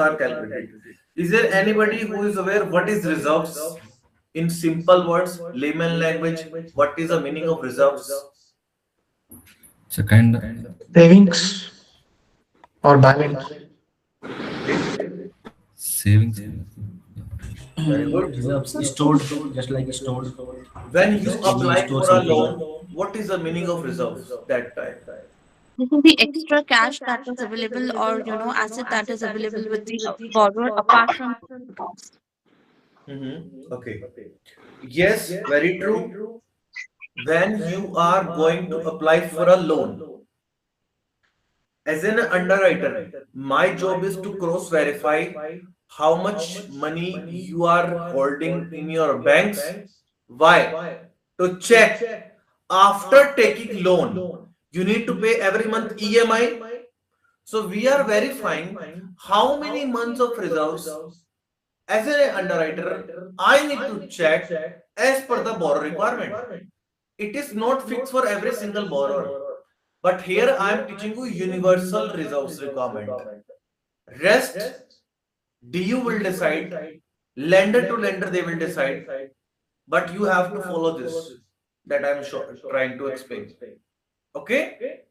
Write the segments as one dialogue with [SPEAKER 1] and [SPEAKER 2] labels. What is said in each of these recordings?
[SPEAKER 1] are calculated. Is there anybody who is aware what is reserves? In simple words, layman language, what is the meaning of reserves?
[SPEAKER 2] Second,
[SPEAKER 3] Savings or balance.
[SPEAKER 1] Okay,
[SPEAKER 2] savings.
[SPEAKER 1] very good.
[SPEAKER 4] Reserves stored, just like stored,
[SPEAKER 1] When
[SPEAKER 4] just
[SPEAKER 1] you
[SPEAKER 4] we
[SPEAKER 1] apply
[SPEAKER 4] store
[SPEAKER 1] for a
[SPEAKER 4] something.
[SPEAKER 1] loan, what is the meaning of reserves that time?
[SPEAKER 5] This is the extra cash that is available, or asset that is available with the borrower apart from cost.
[SPEAKER 1] Okay. Yes, very true. When you are going to apply for a loan, as an underwriter, my job is to cross verify how much money you are holding in your banks. Why? To check after taking loan, you need to pay every month EMI. So we are verifying how many months of reserves. As an underwriter, I need to check as per the borrower requirement. It is not fixed for every single borrower. But here I am teaching you universal reserves requirement. Rest, DU will decide, lender to lender they will decide, but you have to follow this that I am trying to explain. Okay?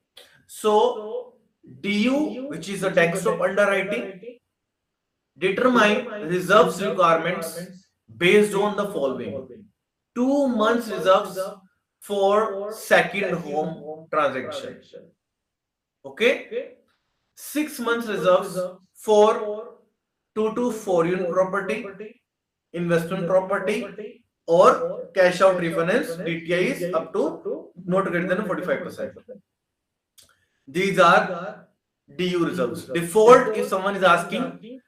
[SPEAKER 1] So, DU, which is a desktop underwriting, determine reserves requirements based on the following: 2 months reserves for second home transaction. Okay, 6 months reserves for 2 to 4 unit property, investment property, or cash out refinance. DTI is up to not greater than 45%. These are DU reserves. Default, if someone is asking,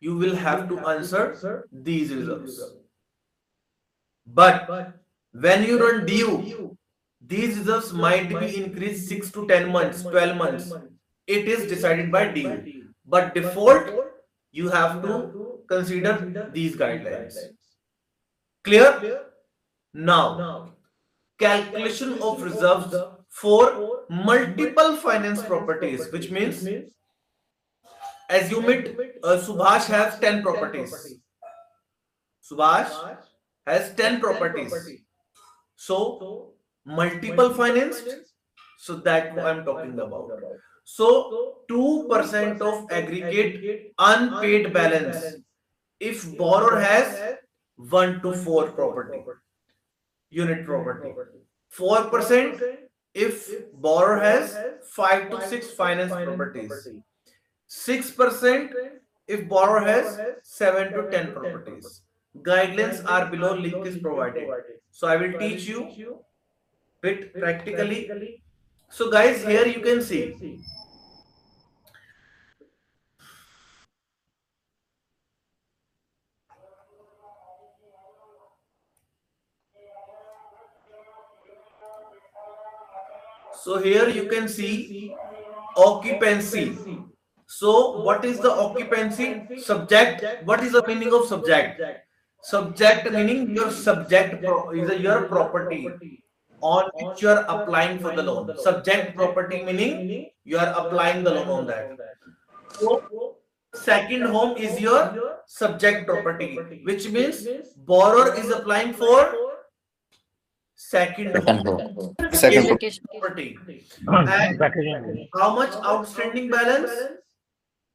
[SPEAKER 1] you will have to answer these reserves. But when you run DU, these reserves might be increased 6 to 10 months, 12 months. It is decided by DU. But default, you have to consider these guidelines. Clear? Now, calculation of reserves for multiple finance properties, which means assume it Subhash has 10 properties. Subhash has 10 properties. So, multiple financed. So, that I'm talking about. So, 2% of aggregate unpaid balance if borrower has 1 to 4 property, unit property. 4% if borrower has 5 to 6 finance properties. 6% if borrower has 7 to 10 properties. Guidelines are below, link is provided. So I will teach you bit practically. So guys, here you can see so here you can see occupancy. So what is the occupancy? Subject. What is the meaning of subject? Subject meaning your subject is your property on which you are applying for the loan. Subject property meaning you are applying the loan on that. So second home is your subject property, which means borrower is applying for second home
[SPEAKER 6] Second home. Second home.
[SPEAKER 5] Application.
[SPEAKER 1] property. And how much outstanding balance?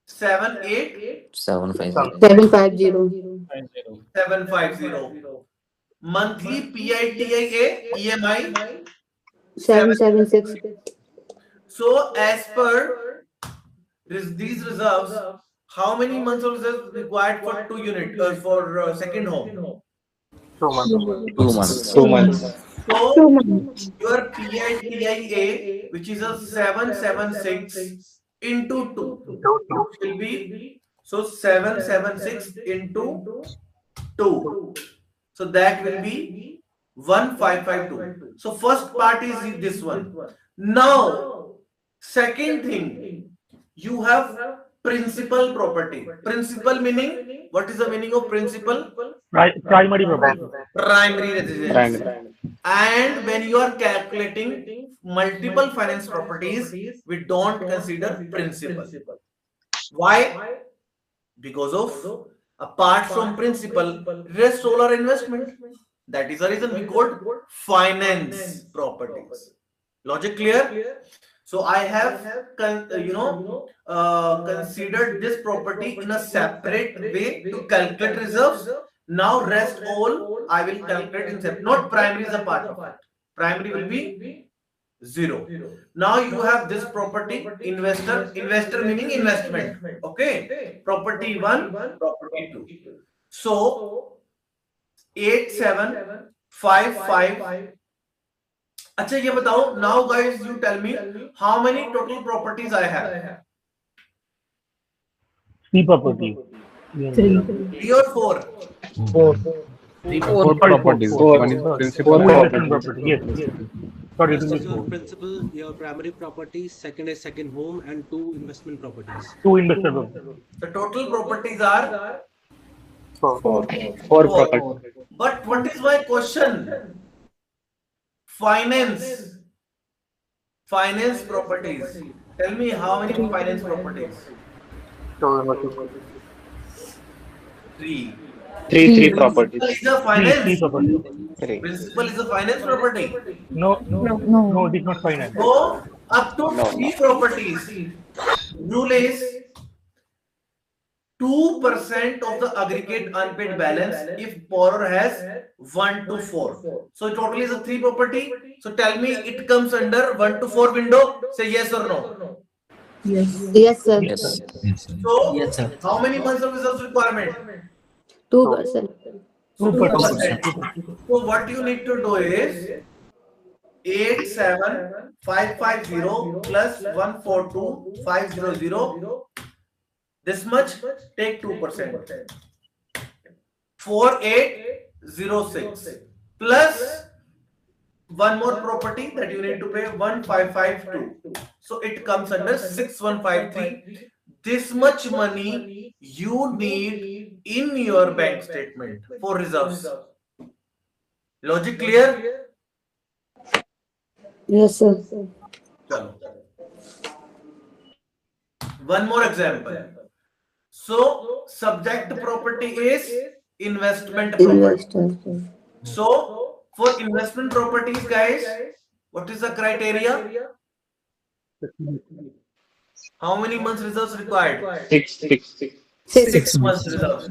[SPEAKER 1] 7, 8,
[SPEAKER 6] 750.
[SPEAKER 7] 750.
[SPEAKER 1] 750. Monthly PITIA EMI 7.
[SPEAKER 7] 776.
[SPEAKER 1] So as per these reserves, how many months of reserves required for 2 unit for second home?
[SPEAKER 6] 2 months.
[SPEAKER 3] 2 months.
[SPEAKER 1] So
[SPEAKER 7] 2 months.
[SPEAKER 1] your PITIA, which is a 776 into 2, which will be so 776 into 2. So that will be 1552. So first part is this one. Now, second thing, you have principal property. Principal meaning, what is the meaning of principal?
[SPEAKER 3] Primary property.
[SPEAKER 1] Primary residence.
[SPEAKER 3] Primary.
[SPEAKER 1] And when you are calculating multiple finance properties, we don't consider principal. Why? Because of, apart from principal, rest all are investment. That is the reason we called finance properties. Logic clear? So I have considered this property in a separate way to calculate reserves. Now rest all I will calculate in separate. Not primary is a part of it. Primary will be 0. Now you have this property, investor meaning investment. Okay. Property 1, property 2. So 8755. अच्छा ये बताओ, now guys you tell me how many total properties I have?
[SPEAKER 3] 3 properties.
[SPEAKER 1] 3 or 4?
[SPEAKER 3] 4.
[SPEAKER 6] 4 properties. One is principal.
[SPEAKER 3] Investment property. Yes. Sorry,
[SPEAKER 2] First
[SPEAKER 3] it
[SPEAKER 2] is
[SPEAKER 3] is
[SPEAKER 2] your
[SPEAKER 3] 4.
[SPEAKER 2] principal, your primary property, second is second home, and 2 investment properties.
[SPEAKER 3] 2 investment properties.
[SPEAKER 1] The total properties are
[SPEAKER 6] 4
[SPEAKER 1] 4.
[SPEAKER 6] properties.
[SPEAKER 1] But what is my question? Finance properties. Tell me how many finance properties? 3.
[SPEAKER 6] 3 properties.
[SPEAKER 1] Principal is a
[SPEAKER 3] 3
[SPEAKER 1] finance.
[SPEAKER 3] properties.
[SPEAKER 6] 3.
[SPEAKER 1] Principal is a finance property.
[SPEAKER 3] No, it is not finance.
[SPEAKER 1] So up to
[SPEAKER 6] No,
[SPEAKER 1] 3 properties. Rule is 2% of the aggregate unpaid balance if borrower has 1 to 4. So total is a 3 property. So tell me it comes under 1 to 4 window. Say yes or no.
[SPEAKER 5] Yes, sir.
[SPEAKER 6] Yes.
[SPEAKER 1] So
[SPEAKER 4] Yes, sir.
[SPEAKER 1] how many months of reserves requirement?
[SPEAKER 5] 2%.
[SPEAKER 3] 2%.
[SPEAKER 1] So what you need to do is 87550 plus 142500. This much, take 2%. 4806 plus one more property that you need to pay 1552. So it comes under 6153. This much money you need in your bank statement for reserves. Logic clear?
[SPEAKER 5] Yes, sir.
[SPEAKER 1] Chalo. One more example. So subject property is investment property. So for investment properties, guys, what is the criteria? How many months reserves required?
[SPEAKER 6] 6.
[SPEAKER 1] 6 months reserves.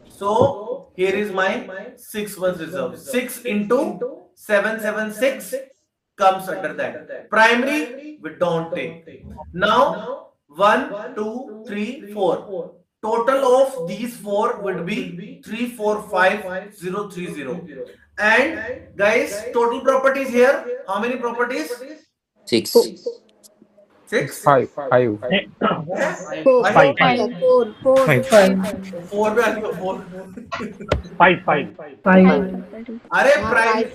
[SPEAKER 1] So here is my 6 months reserve. 6 into 776 comes under that. Primary we don't take. Now 1, 2, 3, 4. Total of these 4 would be 345030. And guys, total properties here. How many properties?
[SPEAKER 6] 6.
[SPEAKER 1] 6.
[SPEAKER 6] 5.
[SPEAKER 5] 4.
[SPEAKER 3] 5.
[SPEAKER 1] 4 में आ गया 4.
[SPEAKER 3] 5.
[SPEAKER 1] अरे primary,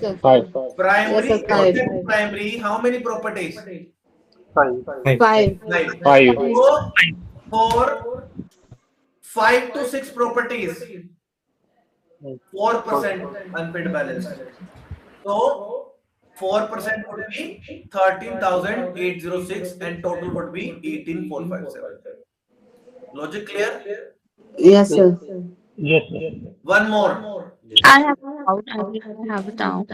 [SPEAKER 5] Yes, sir,
[SPEAKER 1] primary. How many properties?
[SPEAKER 5] 5.
[SPEAKER 1] 9.
[SPEAKER 6] 5.
[SPEAKER 1] So, for 5 to 6 properties, 4% unpaid balance. So 4% would be 13,806 and total would be 18,457. Logic clear?
[SPEAKER 5] Yes, sir.
[SPEAKER 3] Yes.
[SPEAKER 1] One more.
[SPEAKER 5] I have it down.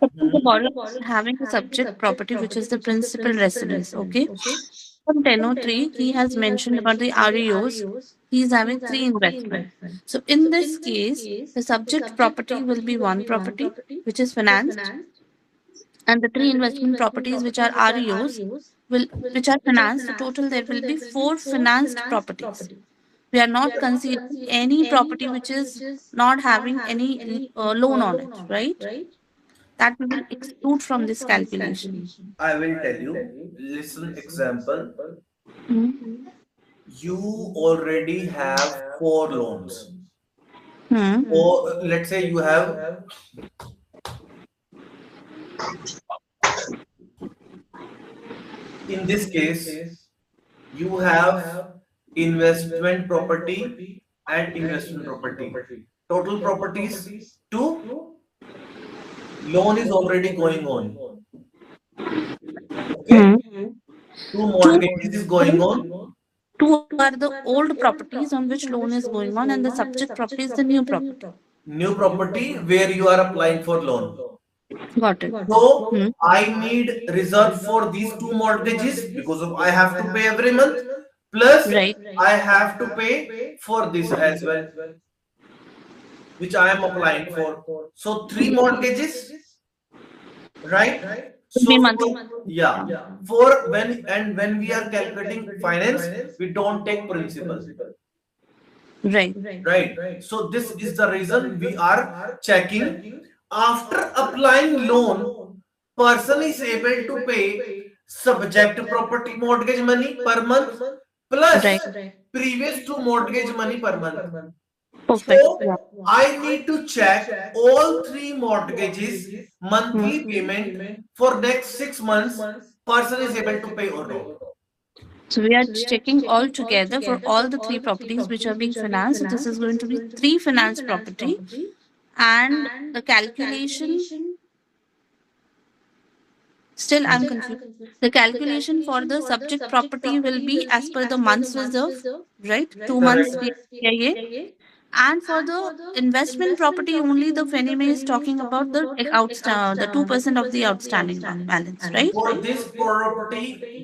[SPEAKER 5] The borrower is having a subject property, which is the principal residence. Okay. From 1003, he has mentioned about the REOs. He is having 3 investments. So in this case, the subject property will be 1 property, which is financed, and the 3 investment properties, which are REOs, which are financed. Total there will be 4 financed properties. We are not considering any property which is not having any loan on it, right? That we will exclude from this calculation.
[SPEAKER 1] I will tell you. Listen, example. You already have 4 loans. Or let's say you have in this case you have investment property and investment property. Total properties 2. Loan is already going on. Okay. 2 mortgages is going on.
[SPEAKER 5] Two are the old properties on which loan is going on, and the subject property is the new property.
[SPEAKER 1] New property where you are applying for loan.
[SPEAKER 5] Got it.
[SPEAKER 1] So
[SPEAKER 5] Hmm.
[SPEAKER 1] I need reserve for these two mortgages because of I have to pay every month, plus
[SPEAKER 5] Right.
[SPEAKER 1] I have to pay for this as well, which I am applying for. So 3 mortgages, right? So
[SPEAKER 5] 3 monthly.
[SPEAKER 1] yeah, for when we are calculating finance, we don't take principal,
[SPEAKER 5] Right.
[SPEAKER 1] right? So this is the reason we are checking after applying loan, person is able to pay subject property mortgage money per month plus
[SPEAKER 5] Right.
[SPEAKER 1] previous to mortgage money per month.
[SPEAKER 5] Perfect.
[SPEAKER 1] So
[SPEAKER 5] Yeah.
[SPEAKER 1] I need to check all 3 mortgages monthly payment for next 6 months, person is able to pay or not.
[SPEAKER 5] So we are checking all together for all the 3 properties which are being financed. So this is going to be 3 finance property, and the calculation. Still, I'm confused. The calculation for the subject property will be as per the month's reserve, right? 2 months PIA. And for the investment property, only the Fannie Mae is talking about the the 2% of the outstanding balance, right?
[SPEAKER 1] For this property,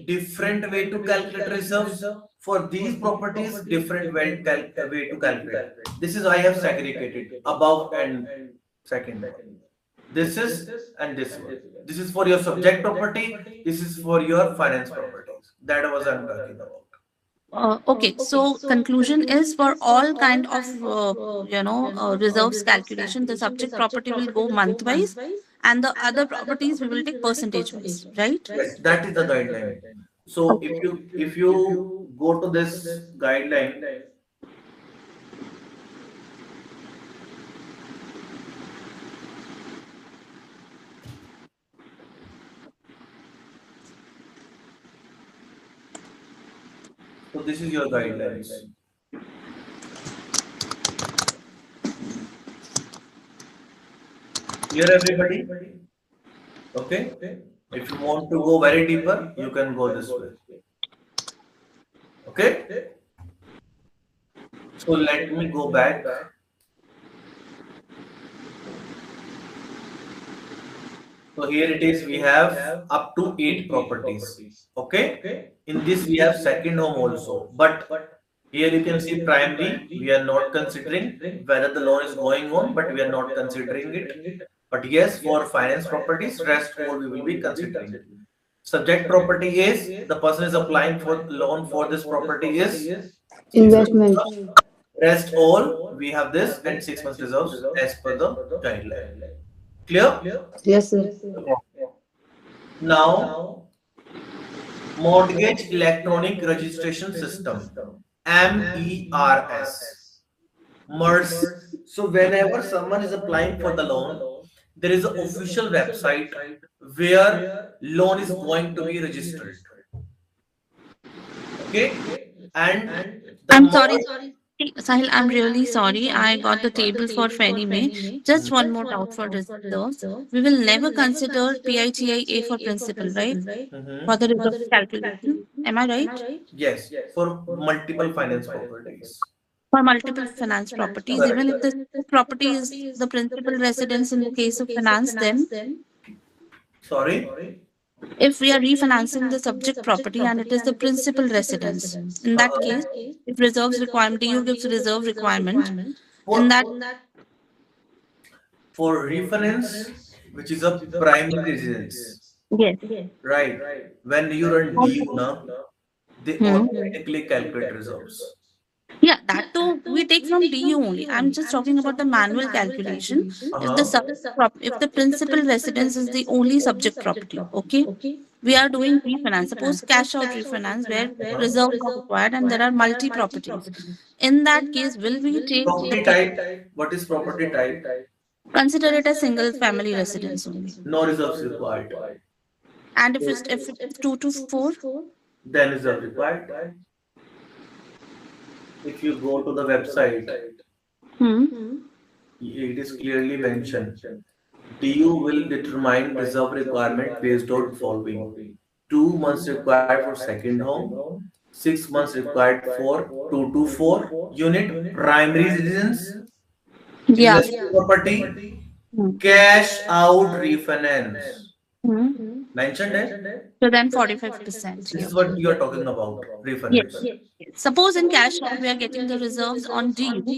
[SPEAKER 1] different way to calculate reserves. For these properties, different way to calculate. This is I have segregated above and second one. This is and this one. This is for your subject property. This is for your finance properties. That was I'm talking about.
[SPEAKER 5] Okay, so conclusion is for all kind of reserves calculation, the subject property will go month wise, and the other properties we will take percentage wise, right?
[SPEAKER 1] Yes, that is the guideline. So if you go to this guideline, so this is your guidelines. Clear everybody? Okay. If you want to go very deeper, you can go this way. Okay. So let me go back. So here it is, we have up to 8 properties. Okay. In this we have second home also. But here you can see primary, we are not considering whether the loan is going on, but we are not considering it. But yes, for finance properties, rest all we will be considering. Subject property is the person is applying for loan for this property is
[SPEAKER 7] Investment.
[SPEAKER 1] rest all we have this and 6 months reserves as per the guideline. Clear?
[SPEAKER 7] Yes, sir.
[SPEAKER 1] Now, Mortgage Electronic Registration System, MERS. MERS. So whenever someone is applying for the loan, there is an official website where loan is going to be registered. Okay, and
[SPEAKER 5] I'm sorry, Sahil, I'm really sorry. I got the table for Fannie Mae. Just one more doubt for reserves. We will never consider PITIA for principal, right? For the reserve calculation. Am I right?
[SPEAKER 1] yes, for multiple finance properties.
[SPEAKER 5] For multiple finance properties, even if the property is the principal residence in the case of finance, then
[SPEAKER 1] Sorry.
[SPEAKER 5] if we are refinancing the subject property and it is the principal residence, in that case, if reserves requirement, DU gives reserve requirement, in that
[SPEAKER 1] For refinance, which is a primary residence,
[SPEAKER 5] yes.
[SPEAKER 1] right? When you run DU now, they automatically calculate reserves.
[SPEAKER 5] Yeah, that too we take from DU only. I'm just talking about the manual calculation. If the principal residence is the only subject property, okay, we are doing refinance. Suppose cash out refinance where reserves are required and there are multi properties. In that case, will we take
[SPEAKER 1] Property type, what is property type?
[SPEAKER 5] consider it as single family residence only?
[SPEAKER 1] No reserves required.
[SPEAKER 5] And if it's 2 to 4,
[SPEAKER 1] Then reserve required. If you go to the website, it is clearly mentioned. DU will determine reserve requirement based on following: 2 months required for second home, 6 months required for 2 to 4 unit primary residence,
[SPEAKER 5] Yeah.
[SPEAKER 1] investment property,
[SPEAKER 5] Hmm.
[SPEAKER 1] cash out refinance.
[SPEAKER 5] Hmm.
[SPEAKER 1] Mentioned it.
[SPEAKER 5] So then 45%
[SPEAKER 1] This
[SPEAKER 5] here.
[SPEAKER 1] is what you are talking about,
[SPEAKER 5] Yes.
[SPEAKER 1] refinance.
[SPEAKER 5] Suppose in cash out we are getting the reserves on DU.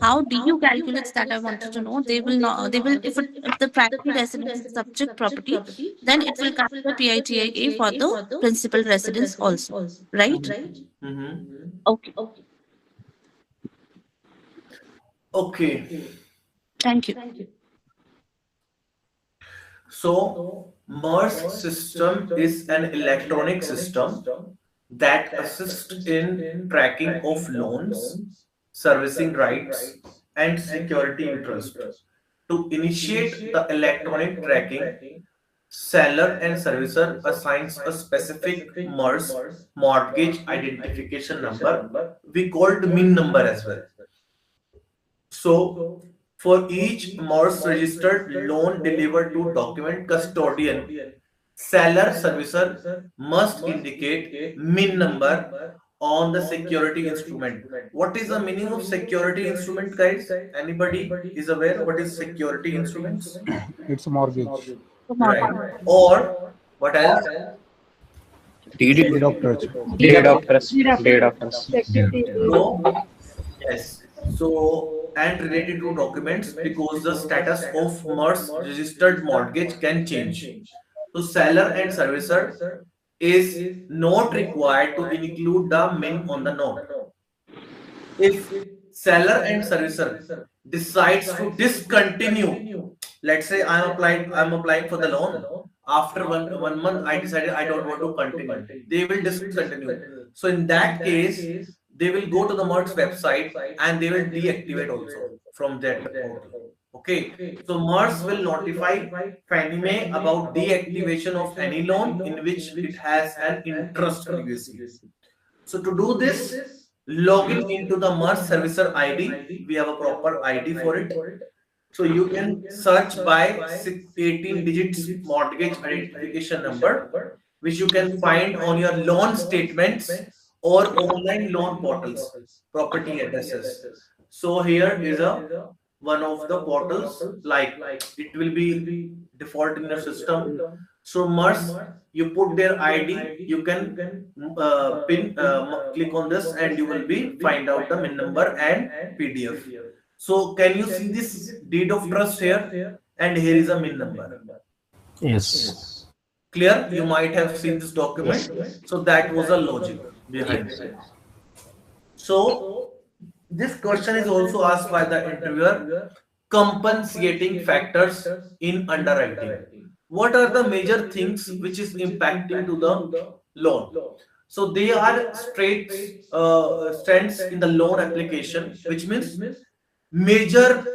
[SPEAKER 5] How DU calculates that I wanted to know. They will not. They will if the primary residence is subject property, then it will count the PITIA for the principal residence also. Right?
[SPEAKER 1] Mhm.
[SPEAKER 5] Okay.
[SPEAKER 1] Okay.
[SPEAKER 5] Thank you.
[SPEAKER 1] So, MERS system is an electronic system that assists in tracking of loans, servicing rights, and security interest. To initiate the electronic tracking, seller and servicer assigns a specific MERS mortgage identification number. We called MIN number as well. So, for each MERS registered loan delivered to document custodian, seller servicer must indicate MIN number on the security instrument. What is the meaning of security instrument, guys? Anybody is aware what is security instruments?
[SPEAKER 6] It's a mortgage.
[SPEAKER 5] So
[SPEAKER 1] Right.
[SPEAKER 5] mortgage.
[SPEAKER 1] Or what else?
[SPEAKER 6] Deed of trust.
[SPEAKER 7] Deed of trust. Deed of trust.
[SPEAKER 1] So, yes. So, and related to documents because the status of MERS registered mortgage can change. So, seller and servicer is not required to include the MIN on the note. If seller and servicer decides to discontinue, let's say I'm applying for the loan. After one month, I decided I don't want to continue. They will discontinue. So in that case, they will go to the MERS website and they will deactivate also from that portal. Okay. So MERS will notify Fannie Mae about deactivation of any loan in which it has an interest previously. So to do this, login into the MERS servicer ID. We have a proper ID for it. So you can search by 18 digits mortgage identification number, which you can find on your loan statements or online loan portals, property addresses. So here is a one of the portals, like it will be default in your system. So MERS, you put their ID, you can click on this and you will be find out the MIN number and PDF. So can you see this deed of trust here? And here is a MIN number.
[SPEAKER 3] Yes.
[SPEAKER 1] Clear? You might have seen this document. So that was a logic behind it. So this question is also asked by the interviewer. Compensating factors in underwriting. What are the major things which is impacting to the loan? So they are strengths in the loan application, which means major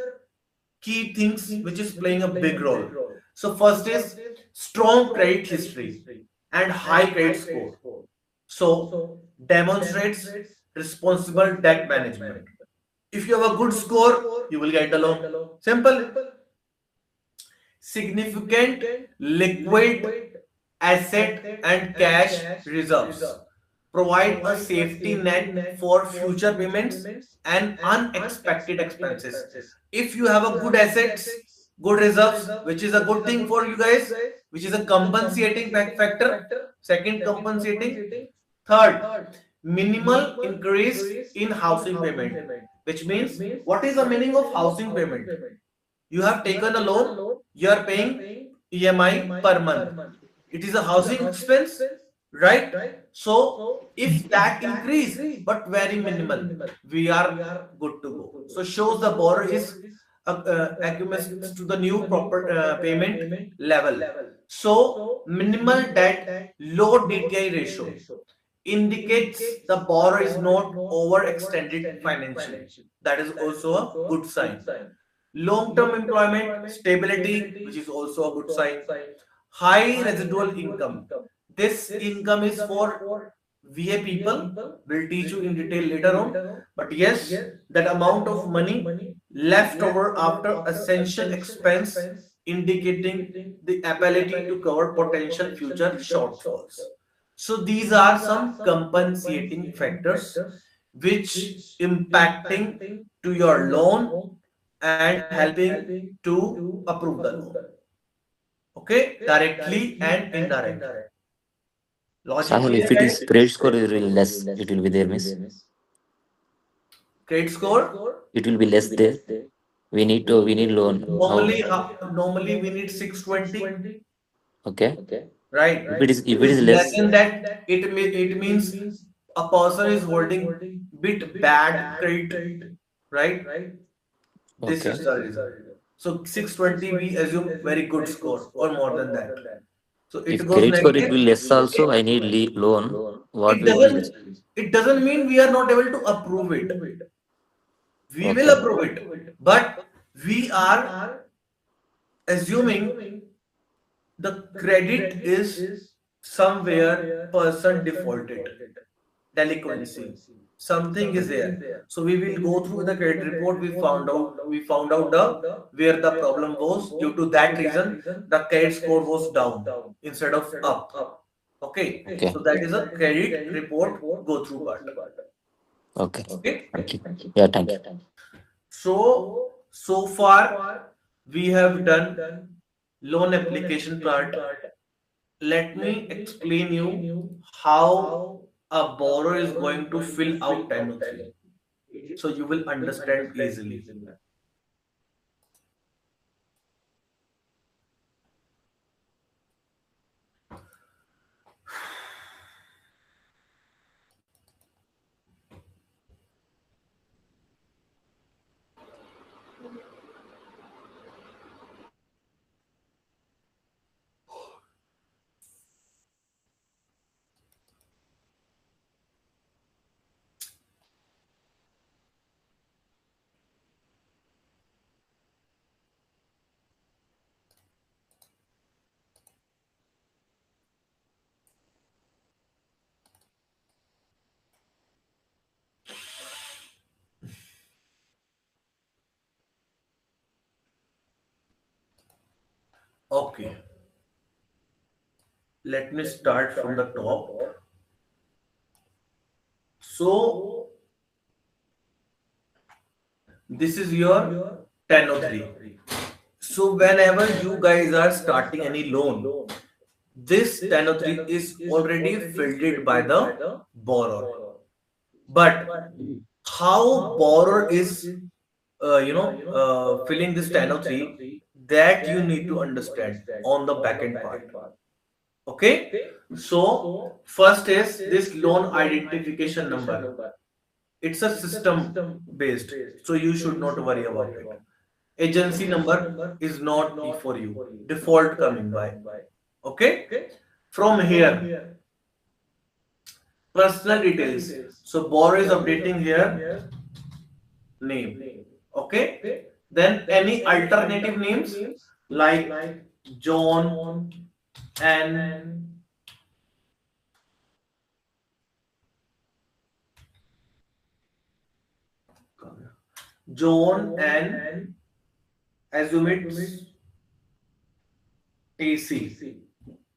[SPEAKER 1] key things which is playing a big role. So first is strong credit history and high credit score. So demonstrates responsible debt management. If you have a good score, you will get the loan. Simple. Significant liquid asset and cash reserves provide a safety net for future payments and unexpected expenses. If you have a good assets, good reserves, which is a good thing for you guys, which is a compensating factor. Second, compensating. Third, minimal increase in housing payment, which means what is the meaning of housing payment? You have taken a loan, you are paying EMI per month. It is a housing expense, right? So if that increase but very minimal, we are good to go. So shows the borrower is accumulates to the new proper payment level. So minimal debt, low DTI ratio indicates the borrower is not overextended financially. That is also a good sign. Long-term employment stability, which is also a good sign. High residual income. This income is for VA people. We'll teach you in detail later on. But yes, that amount of money left over after essential expense indicating the ability to cover potential future shortfalls. So these are some compensating factors which impacting to your loan and helping to approve the loan. Okay, directly and indirectly. Logic
[SPEAKER 8] Sahil,
[SPEAKER 1] clear,
[SPEAKER 8] if it
[SPEAKER 1] guys?
[SPEAKER 8] is credit score, it will less. It will be there, miss.
[SPEAKER 1] Credit score.
[SPEAKER 8] It will be less there. We need loan. How?
[SPEAKER 1] Normally we need 620,
[SPEAKER 8] Okay.
[SPEAKER 1] right?
[SPEAKER 8] If
[SPEAKER 1] If
[SPEAKER 8] it
[SPEAKER 1] it's
[SPEAKER 8] is
[SPEAKER 1] less
[SPEAKER 8] less,
[SPEAKER 1] than that, it means a person is holding bit bad credit, right? This is
[SPEAKER 8] okay.
[SPEAKER 1] the reason. So 620 we assume very good score or more than that. So it
[SPEAKER 8] If
[SPEAKER 1] goes
[SPEAKER 8] credit score it
[SPEAKER 1] negative.
[SPEAKER 8] will less also, I need loan. What
[SPEAKER 1] It
[SPEAKER 8] will be?
[SPEAKER 1] doesn't mean we are not able to approve it. We will
[SPEAKER 8] Okay.
[SPEAKER 1] approve it, but we are assuming the credit is somewhere person defaulted, delinquency, something is there. So we will go through the credit report. We found out the where the problem was. Due to that reason, the credit score was down instead of up. Okay,
[SPEAKER 8] Okay.
[SPEAKER 1] so that is a credit report go through part.
[SPEAKER 8] Okay.
[SPEAKER 1] Okay,
[SPEAKER 8] Thank you. Yeah, thank you.
[SPEAKER 1] so far we have done loan application part. Let me explain you how a borrower is going to fill out 1003, so you will understand easily. Okay, let me start from the top. So this is your 1003. So whenever you guys are starting any loan, this 1003 is already filled by the borrower. But how borrower is filling this 1003, that you need to understand on the backend part. Okay, so first is this loan identification number. It's a system based, so you should not worry about it. Agency number is not for you, default coming by. Okay, from here personal details. So borrower is updating here name. Okay, then any alternative names like John and assume it's AC.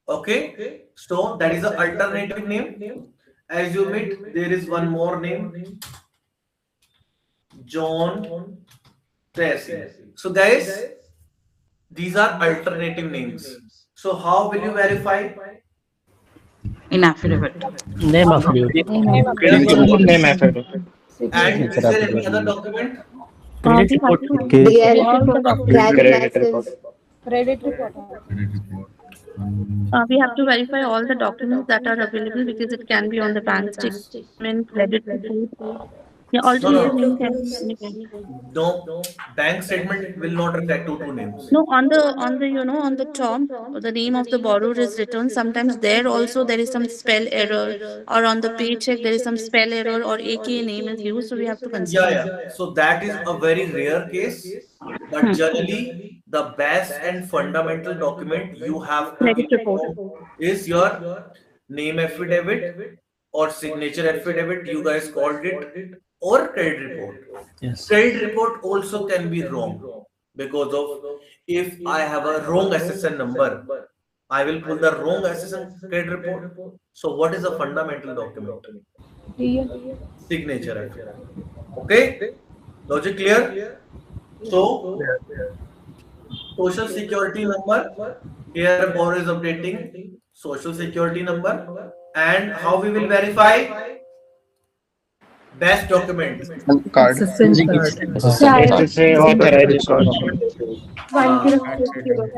[SPEAKER 1] Okay, so that is the alternative name. Assume it there is one more name, John Tracy. So guys, these are alternative names. So how will you verify?
[SPEAKER 9] In affidavit.
[SPEAKER 3] Name affidavit.
[SPEAKER 7] Name affidavit.
[SPEAKER 1] And is
[SPEAKER 6] Signature
[SPEAKER 1] there any other
[SPEAKER 6] affidavit.
[SPEAKER 1] document?
[SPEAKER 3] Credit
[SPEAKER 5] We have
[SPEAKER 3] report.
[SPEAKER 5] to
[SPEAKER 6] Okay.
[SPEAKER 5] do all the documents.
[SPEAKER 7] Credit report.
[SPEAKER 5] We have to verify all the documents that are available because it can be on the bank statement, credit report. Yeah, all
[SPEAKER 1] No,
[SPEAKER 5] three
[SPEAKER 1] no,
[SPEAKER 5] names can be anywhere.
[SPEAKER 1] no. Bank statement will not reflect two names.
[SPEAKER 5] No, on the on the top, the name of the borrower is written. Sometimes there also there is some spell error, or on the paycheck there is some spell error, or AK name is used. So we have to
[SPEAKER 1] Yeah,
[SPEAKER 5] consider.
[SPEAKER 1] yeah. So that is a very rare case, but generally the best and fundamental document you have to
[SPEAKER 5] Credit
[SPEAKER 1] keep
[SPEAKER 5] report.
[SPEAKER 1] is your name affidavit or signature affidavit, you guys called it, or credit report.
[SPEAKER 3] Yes.
[SPEAKER 1] Credit report also can be wrong because of if I have a wrong SSN number, I will pull the wrong SSN credit report. So what is the fundamental document? Signature affidavit. Okay? Logic clear? So social security number. Here borrower is updating social security number. And how we will verify? Best document.
[SPEAKER 6] Card.
[SPEAKER 7] SSA authorization.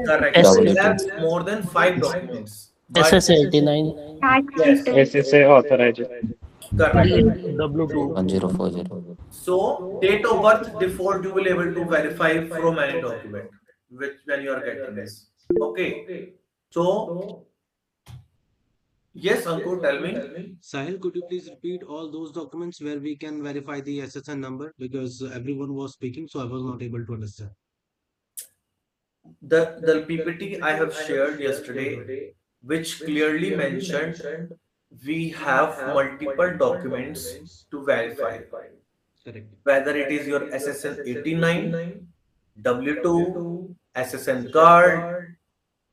[SPEAKER 1] Correct.
[SPEAKER 3] Yes.
[SPEAKER 1] We have more than 5 documents. But
[SPEAKER 3] SSA 89
[SPEAKER 1] yes,
[SPEAKER 7] SSA authorization.
[SPEAKER 1] correct.
[SPEAKER 6] W2.
[SPEAKER 8] 1040.
[SPEAKER 1] So date of birth default you will able to verify from any document which when you are getting this. Okay. So yes, Ankur, tell me.
[SPEAKER 2] Sahil, could you please repeat all those documents where we can verify the SSN number, because everyone was speaking, so I was not able to understand.
[SPEAKER 1] The PPT I have shared yesterday, which clearly mentioned we have multiple documents to verify,
[SPEAKER 2] Correct.
[SPEAKER 1] whether it is your SSN 89, W2, SSN card,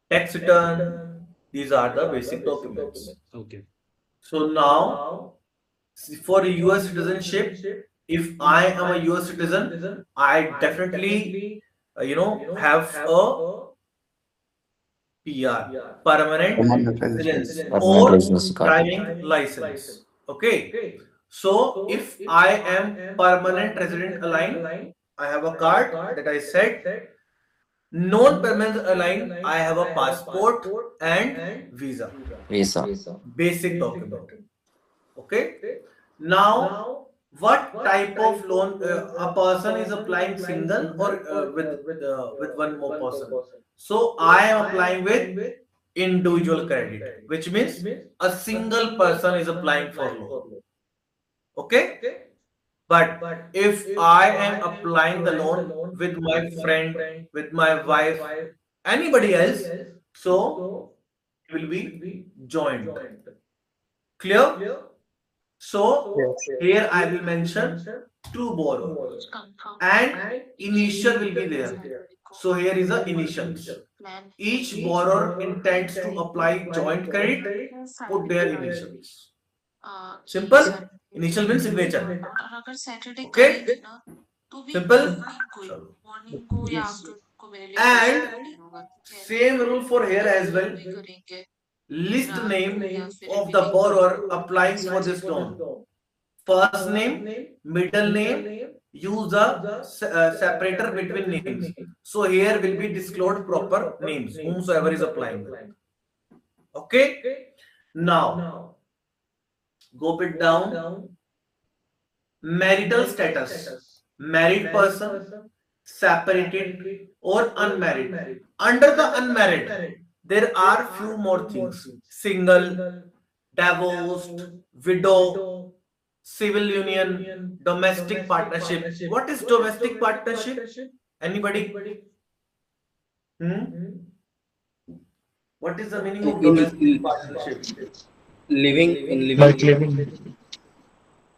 [SPEAKER 1] tax return. These are the basic documents.
[SPEAKER 2] Okay.
[SPEAKER 1] So now, for US citizenship, if I am a US citizen, I definitely, have a PR, permanent residence,
[SPEAKER 8] Permanent
[SPEAKER 1] or
[SPEAKER 8] residency card.
[SPEAKER 1] driving license. Okay. So if I am permanent resident aligned, I have a card that I said. Non-permanent aligned, I have a passport and visa.
[SPEAKER 8] Visa.
[SPEAKER 1] Basic document. Okay. Now, what type of loan a person is applying, single or with one more person? So I am applying with individual credit, which means a single person is applying for loan. Okay. But if I am applying the loan with my friend, with my wife, anybody else, so it will be joint. Clear? So here I will mention two borrowers and initial will be there. So here is the initials. Each borrower intends to apply joint credit, put their initials. Simple. Initial means signature. Okay. Simple. And same rule for here as well. List name of the borrower applying for this loan. First name, middle name, use a separator between names. So here will be disclosed proper names, whomsoever is applying. Okay. Now, go bit down. Marital status. Married person, separated or unmarried. Under the unmarried, there are few more things. Single, divorced, widow, civil union, domestic partnership. What is domestic partnership? Anybody? What is the meaning of domestic partnership?
[SPEAKER 7] Like living.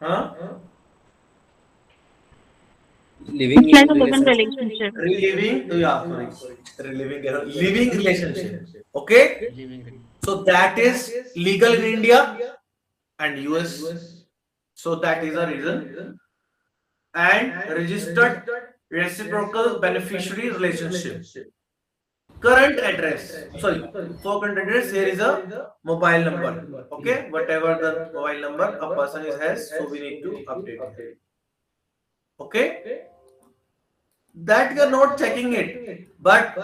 [SPEAKER 1] Huh?
[SPEAKER 5] It's like a living relationship.
[SPEAKER 1] Living relationship. Okay? So that is legal in India and US. So that is a reason. And registered reciprocal beneficiary relationship. Current address. Sorry, for current address, here is a mobile number. Okay? Whatever the mobile number a person has, so we need to update it. Okay? That you are not checking it. But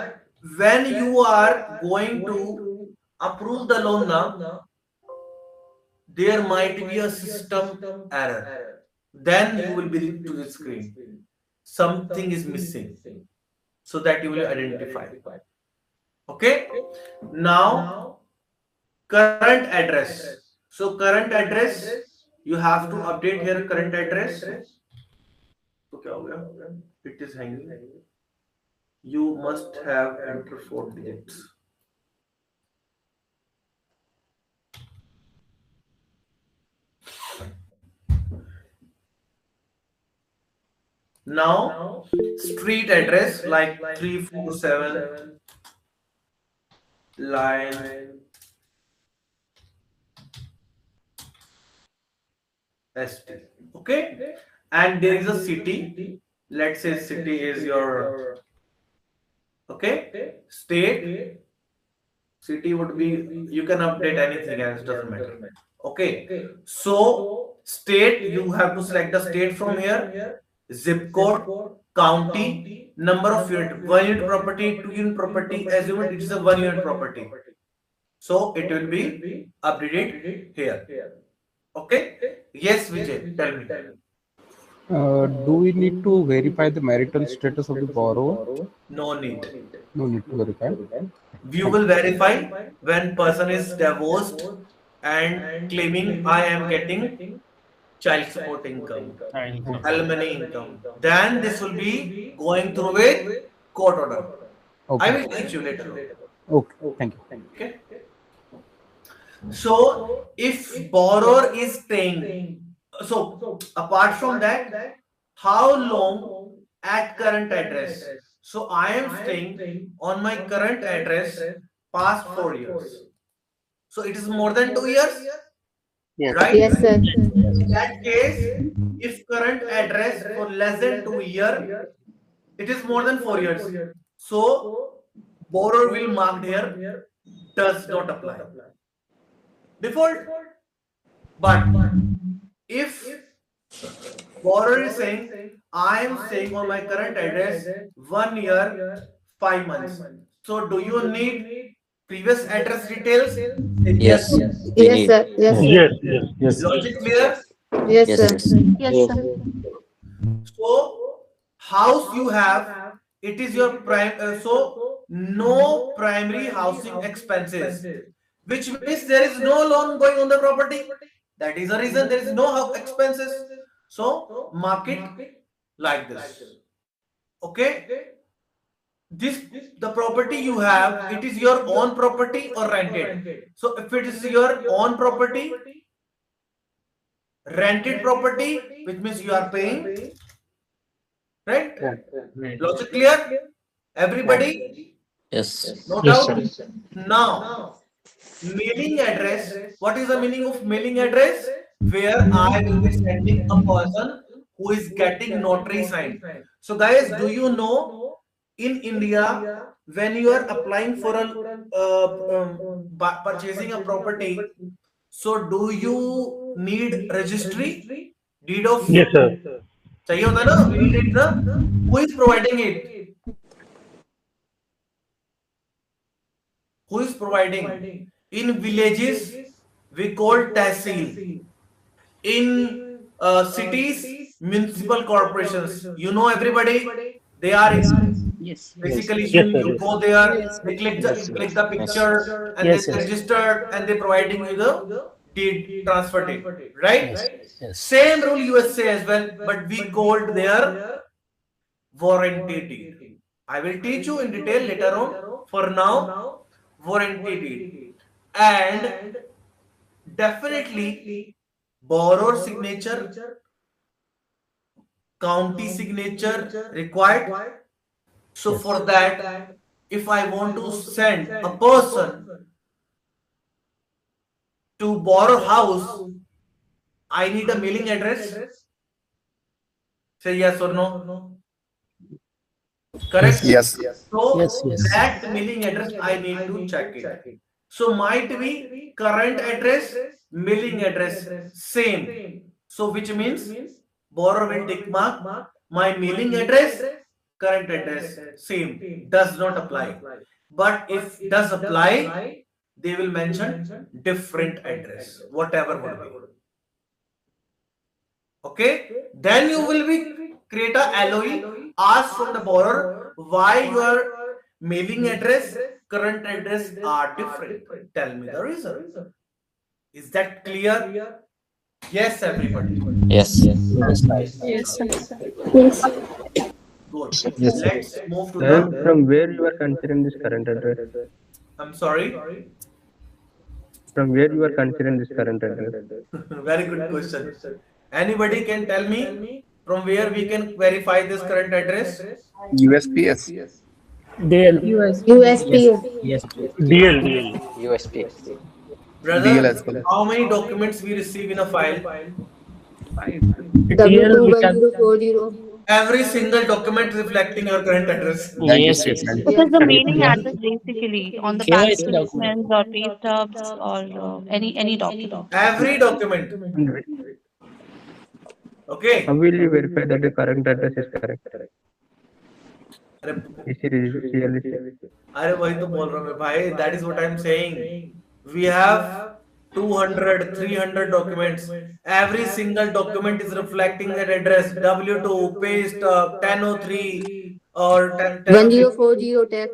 [SPEAKER 1] when you are going to approve the loan now, there might be a system error. Then you will be to the screen. Something is missing. So that you will identify. Okay? Now, current address. So current address, you have to update here current address. So क्या हो गया? It is hanging. You must have entered 4 digits. Now, street address like 347 line ST. Okay, and there is a city. Let's say city is your state. City would be, you can update anything else, doesn't matter. Okay, so state, you have to select the state from here, zip code, county, number of unit, 1 unit property, 2 unit property, assume it is a 1 unit property. So it will be updated here. Okay. Yes, Vijay, tell me.
[SPEAKER 6] Do we need to verify the marital status of the borrower?
[SPEAKER 1] No need.
[SPEAKER 6] No need to verify.
[SPEAKER 1] We will verify when person is divorced and claiming I am getting child support income, alimony income. Then this will be going through a court order. I will teach you later.
[SPEAKER 6] Okay, thank you.
[SPEAKER 1] Okay. So if borrower is staying, so apart from that, how long at current address? So I am staying on my current address past 4 years. So it is more than 2 years, right?
[SPEAKER 10] Yes, sir.
[SPEAKER 1] In that case, if current address for less than 2 years, it is more than 4 years. So borrower will mark here does not apply. Default. But if borrower is saying I am staying on my current address 1 year 5 months, so do you need previous address details?
[SPEAKER 8] Yes.
[SPEAKER 10] Yes, sir. Yes, sir.
[SPEAKER 1] Logic clear?
[SPEAKER 10] Yes,
[SPEAKER 8] Yes,
[SPEAKER 10] sir.
[SPEAKER 8] yes.
[SPEAKER 5] Yes, sir.
[SPEAKER 1] So house you have, it is your prime, so no primary housing expenses, which means there is no loan going on the property. That is the reason there is no expenses. So mark it like this. Okay. The property you have, it is your own property or rented. So if it is your own property, rented property, which means you are paying, right? Logic clear? Everybody?
[SPEAKER 8] Yes.
[SPEAKER 1] No doubt? Now, mailing address. What is the meaning of mailing address? Where I will be sending a person who is getting notary signed. So guys, do you know in India, when you are applying for purchasing a property, so do you need registry? Deed of?
[SPEAKER 7] Yes, sir.
[SPEAKER 1] चाहिए होता है ना? We need it, na? Who is providing it? Who is providing? In villages, we call tehsil. In cities, municipal corporations. You know everybody? They are basically you go there, they click the picture, and they register, and they providing you the deed, transfer deed, right? Same rule USA as well, but we called their warranty deed. I will teach you in detail later on. For now, warranty deed. And definitely borrower signature, county signature required. So for that, if I want to send a person to borrow house, I need a mailing address. Say yes or no. Correct?
[SPEAKER 6] Yes.
[SPEAKER 1] So
[SPEAKER 3] Yes.
[SPEAKER 1] that mailing address I need to check it. So might be current address, mailing address same. So which means borrower will tick mark my mailing address, current address same, does not apply. But if does apply, they will mention different address, whatever would be. Okay, then you will be create a LOE, ask from the borrower why your mailing address, current address are different. Tell me the reason. Is that clear? Yes, everybody.
[SPEAKER 8] Yes.
[SPEAKER 5] Yes, sir.
[SPEAKER 1] Good.
[SPEAKER 6] Yes, sir.
[SPEAKER 1] Let's move to the.
[SPEAKER 7] From where you are considering this current address?
[SPEAKER 1] I'm sorry.
[SPEAKER 7] From where you are considering this current address?
[SPEAKER 1] Very good question. Anybody can tell me from where we can verify this current address?
[SPEAKER 6] USPS.
[SPEAKER 3] DL.
[SPEAKER 10] USP.
[SPEAKER 3] Yes.
[SPEAKER 11] DL.
[SPEAKER 12] USP.
[SPEAKER 1] Brother, how many documents we receive in a file?
[SPEAKER 3] DL we can.
[SPEAKER 10] W21040.
[SPEAKER 1] Every single document reflecting your current address.
[SPEAKER 3] Yes, yes.
[SPEAKER 5] It is the mailing address basically on the bank
[SPEAKER 3] KYC document.
[SPEAKER 5] statements or pay stubs or any document.
[SPEAKER 1] Every document. Okay.
[SPEAKER 7] How will you verify that the current address is correct? Is it realistic?
[SPEAKER 1] अरे वही तो बोल रहा हूँ मैं भाई. That is what I am saying. We have 200, 300 documents. Every single document is reflecting that address. W2, pay stub, 1003 or
[SPEAKER 10] 1040 tax.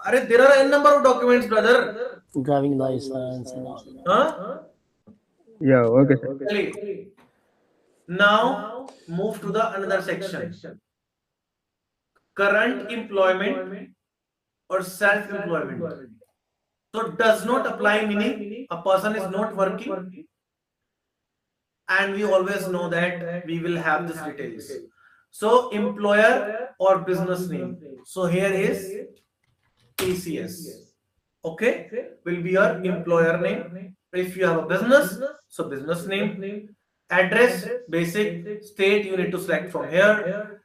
[SPEAKER 1] अरे there are n number of documents, brother.
[SPEAKER 3] Driving license and all.
[SPEAKER 1] Huh?
[SPEAKER 7] Yeah, okay, sir.
[SPEAKER 1] Clearly. Now move to the another section. Current employment or self-employment. So does not apply, meaning a person is not working, and we always know that we will have this details. So employer or business name. So here is TCS. Okay, will be your employer name. If you have a business, so business name. Address, basic, state you need to select from here.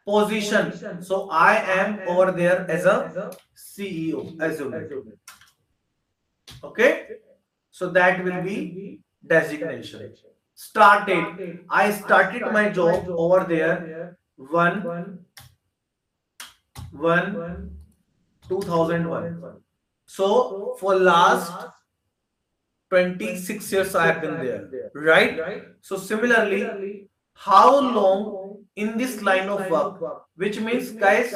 [SPEAKER 1] Position, so I am over there as a CEO, assume. Okay, so that will be designation. Start date, I started my job over there 1/1/2001. So for last 26 years I have been there, right? So similarly, how long in this line of work, which means guys,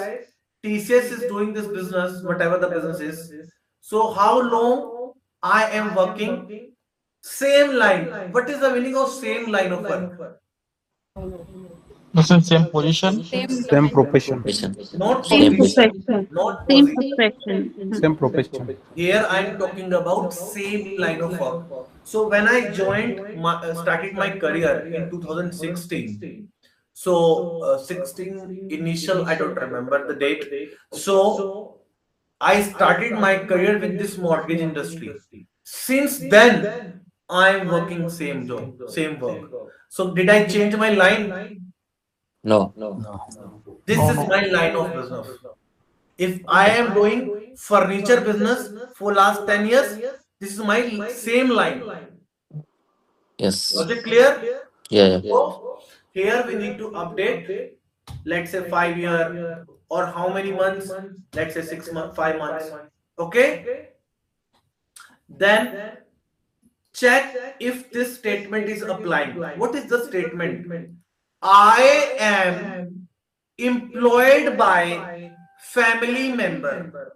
[SPEAKER 1] TCS is doing this business, whatever the business is. So how long I am working? Same line. What is the meaning of same line of work?
[SPEAKER 11] Same position.
[SPEAKER 6] Same profession.
[SPEAKER 1] Not
[SPEAKER 5] Same
[SPEAKER 1] position.
[SPEAKER 5] profession.
[SPEAKER 1] Not
[SPEAKER 5] Same
[SPEAKER 1] position.
[SPEAKER 5] profession.
[SPEAKER 6] Same profession.
[SPEAKER 1] Here I am talking about same line of work. So when I started my career in 2016. So 16 initial, I don't remember the date. So I started my career with this mortgage industry. Since then, I am working same job, same work. So did I change my line?
[SPEAKER 8] No.
[SPEAKER 1] This is my line of business. If I am doing furniture business for last 10 years, this is my same line.
[SPEAKER 8] Yes.
[SPEAKER 1] Was it clear?
[SPEAKER 8] Yeah.
[SPEAKER 1] So here we need to update, let's say 5 year or how many months, let's say 6 months, 5 months. Okay. Then check if this statement is applying. What is the statement? I am employed by family member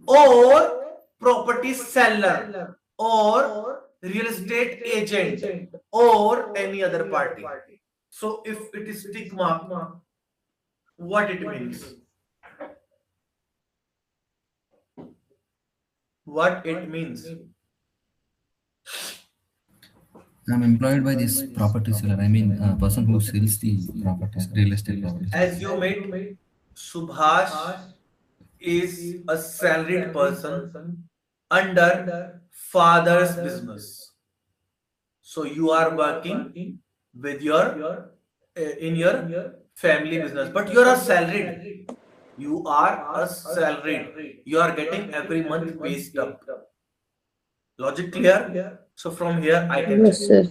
[SPEAKER 1] or property seller or real estate agent or any other party. So if it is tick mark, what it means? What it means?
[SPEAKER 12] I'm employed by this property seller. I mean, person who sells the properties, real estate properties.
[SPEAKER 1] Assume it, Subhash is a salaried person under father's business. So you are working with your in your family business, but you are a salaried. You are a salaried. You are getting every month pay stub. Logic clear? So from here I can.
[SPEAKER 10] Yes, sir.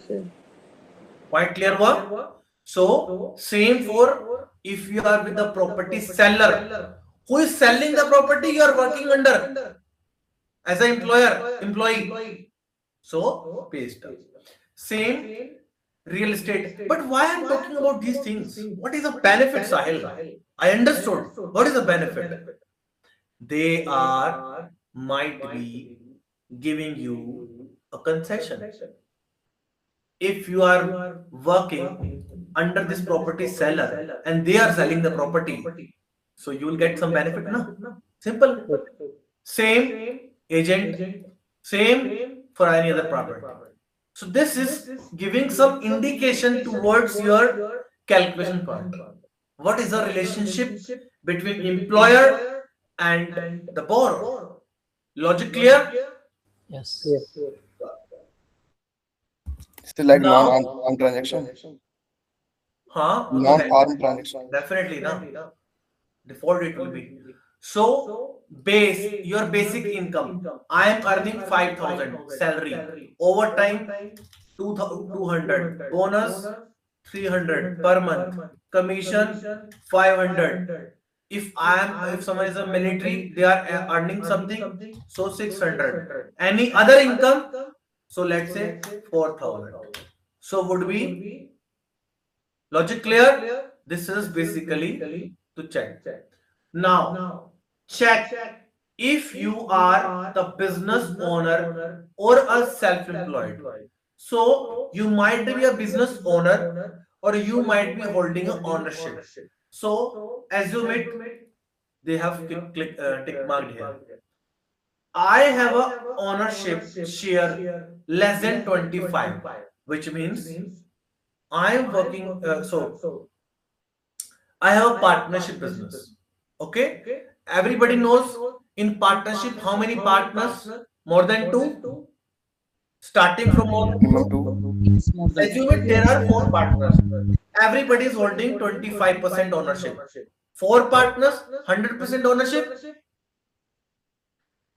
[SPEAKER 1] Quite clear one? So same for if you are with the property seller. Who is selling the property you are working under? As an employee. So pay stub. Same real estate. But why I am talking about these things? What is the benefit, Sahil? I understood. What is the benefit? They might be giving you a concession. If you are working under this property seller and they are selling the property, so you will get some benefit, no? Simple. Same agent, same for any other property. So this is giving some indication towards your calculation part. What is the relationship between employer and the borrower. Logic clear?
[SPEAKER 3] Yes.
[SPEAKER 13] Still like
[SPEAKER 1] Now,
[SPEAKER 13] non-arm transaction.
[SPEAKER 1] huh?
[SPEAKER 13] Non-arm transaction.
[SPEAKER 1] Definitely, no. Default it will be. So, base your basic income. I am earning 5,000 salary. Overtime 200. Bonus 300 per month. Commission 500. If someone is a military, they are earning something, so 600. Any other income, so let's say 4,000. So would be logic clear? This is basically to check. Now check if you are the business owner or a self-employed. So you might be a business owner or you might be holding an ownership. So assume it, they have tick marked here. I have a ownership share less than 25, which means I am working. So I have a partnership business. Okay, everybody knows in partnership how many partners? More than two. Starting from more than two. Assume it, there are 4 partners. Everybody is holding 25% ownership. 4 partners, 100% ownership.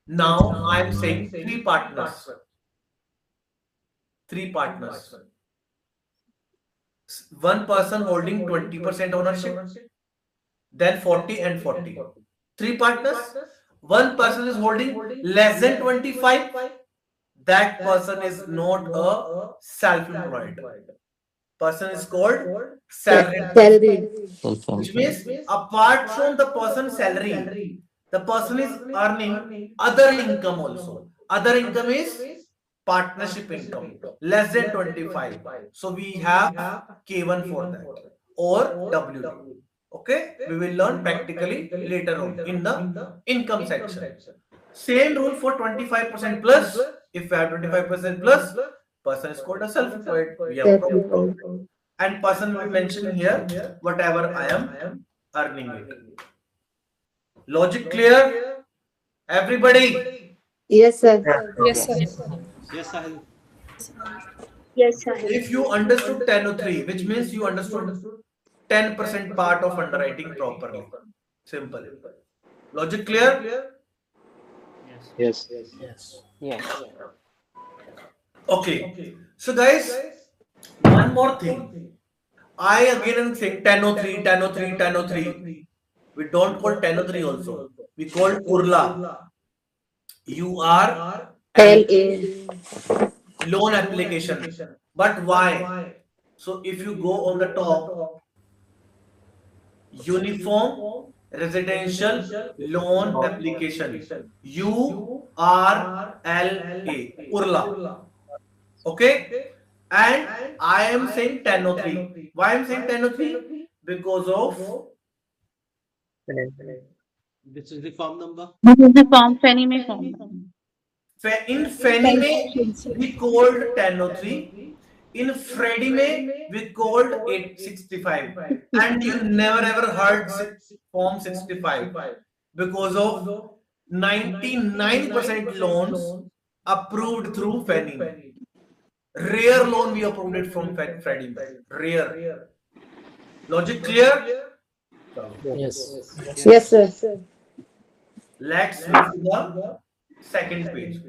[SPEAKER 1] Now I am saying 3 partners. 3 partners. One person holding 20% ownership, then 40 and 40. 3 partners. One person is holding less than 25. That person is not a self-employed. Person is called salaried. Which means apart from the person's salary, the person is earning other income also. Other income is partnership income less than 25. So we have K1 for that or W2. Okay, we will learn practically later on in the income section. Same rule for 25% plus. If we have 25% plus, person is called a self-employed. We have problem. And person will mention here whatever I am earning it. Logic clear? Everybody?
[SPEAKER 10] Yes, sir.
[SPEAKER 9] Yes, sir.
[SPEAKER 2] Yes, Sahil.
[SPEAKER 10] Yes, sir.
[SPEAKER 1] If you understood 1003, which means you understood 10% part of underwriting properly. Simple. Logic clear?
[SPEAKER 11] Yes.
[SPEAKER 1] Okay. So guys, one more thing. I again am saying 1003, 1003, 1003. We don't call 1003 also. We call URLA.
[SPEAKER 10] LA.
[SPEAKER 1] Loan application. But why? So if you go on the top, Uniform Residential Loan Application, URLA, URLA. Okay, and I am saying 1003. Why I am saying 1003? Because of
[SPEAKER 2] This is the form number.
[SPEAKER 5] This is the form, Fannie Mae form.
[SPEAKER 1] in Fannie Mae we called 1003. In Freddie Mae we called 865, and you never ever heard form 65 because of 99% loans approved through Fannie Mae. Rare loan we approved it from Freddie Mae. Rare. Logic clear?
[SPEAKER 3] Yes.
[SPEAKER 10] Yes, sir.
[SPEAKER 1] Let's move to the second page.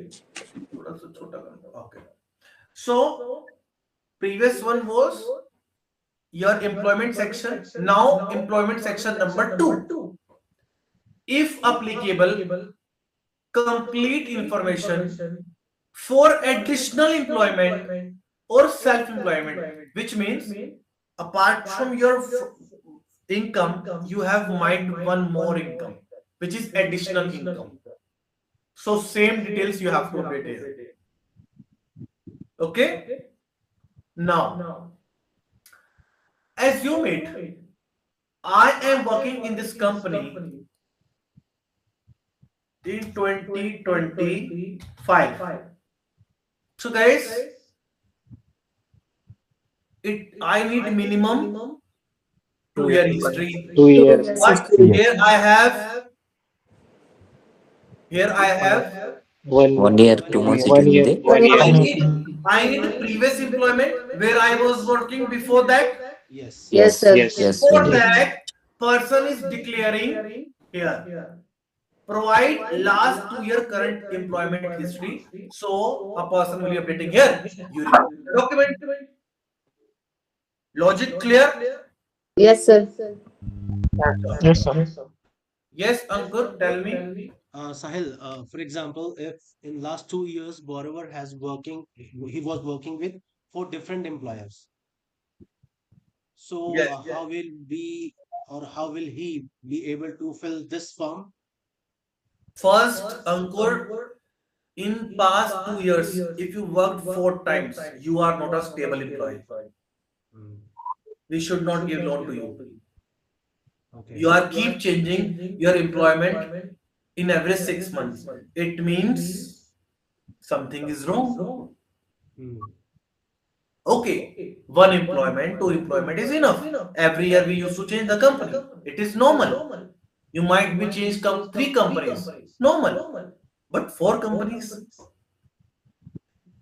[SPEAKER 1] Okay. So previous one was your employment section. Now employment section number 2. If applicable, complete information for additional employment or self-employment, which means apart from your income, you have might one more income, which is additional income. So same details you have to update here. Okay. Now, assume it, I am working in this company in 2025. So guys, I need minimum 2 year history.
[SPEAKER 11] 2 years.
[SPEAKER 1] But here I have Here I have
[SPEAKER 8] 1 year, 2 months it
[SPEAKER 11] 1
[SPEAKER 8] will
[SPEAKER 11] year,
[SPEAKER 8] be
[SPEAKER 11] 1
[SPEAKER 1] I
[SPEAKER 11] year.
[SPEAKER 1] need previous employment where I was working before that.
[SPEAKER 2] Yes.
[SPEAKER 8] there.
[SPEAKER 10] Yes, sir.
[SPEAKER 8] Yes, yes, we
[SPEAKER 1] For
[SPEAKER 8] need.
[SPEAKER 1] that, person is declaring here. Provide last 2 year current employment history. So a person will be updating here. You remove the document. Logic clear?
[SPEAKER 10] Yes, sir.
[SPEAKER 11] Yes, sir.
[SPEAKER 1] Yes, Ankur, tell me.
[SPEAKER 2] Sahil, for example, if in last 2 years borrower he was working with 4 different employers. So
[SPEAKER 1] Yes.
[SPEAKER 2] how will we or how will he be able to fill this form?
[SPEAKER 1] First, Ankur, in past 2 years, if you worked 4 times, you are not a stable employee.
[SPEAKER 2] Hmm.
[SPEAKER 1] We should not give loan to you.
[SPEAKER 2] Okay.
[SPEAKER 1] You are keep changing your employment in every 6 months. It means something is wrong.
[SPEAKER 2] Hmm.
[SPEAKER 1] Okay, one employment, two employment is enough. Every year we used to change the company. It is normal. You might be changed 3 companies. Normal. But 4 companies.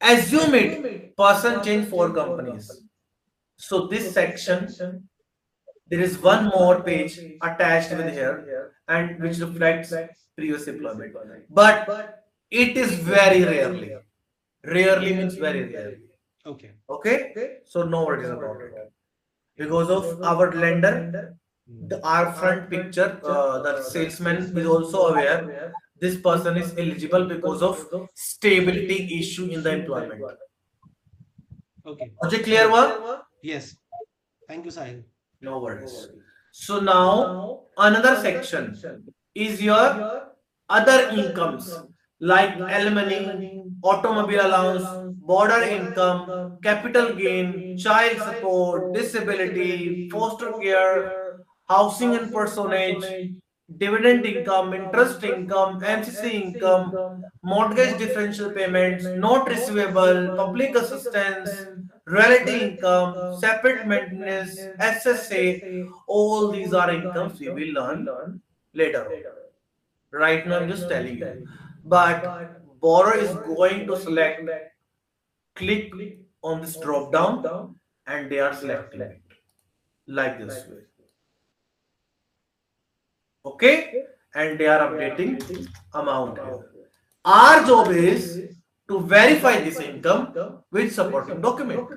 [SPEAKER 1] Assume it. Person change 4 companies. So this section, there is one more page attached with here and which reflects previous employment. But it is very rarely. Rarely means very rarely.
[SPEAKER 2] Okay.
[SPEAKER 1] Okay? So no worries about it. Because of our lender, our front picture, the salesman is also aware this person is eligible because of stability issue in the employment.
[SPEAKER 2] Okay.
[SPEAKER 1] Okay, clear one?
[SPEAKER 2] Yes. Thank you, Sahil.
[SPEAKER 1] No worries. So now another section is your other incomes like alimony, automobile allowance, border income, capital gain, child support, disability, foster care, housing and personage, dividend income, interest income, MCC income, mortgage differential payments, note receivable, public assistance, realty income, separate maintenance, SSA, all these are incomes we will learn later on. Right now I'm just telling you. But borrower is going to select, click on this drop down and they are selecting it like this way. Okay? And they are updating amount here. Our job is to verify this income with supporting document.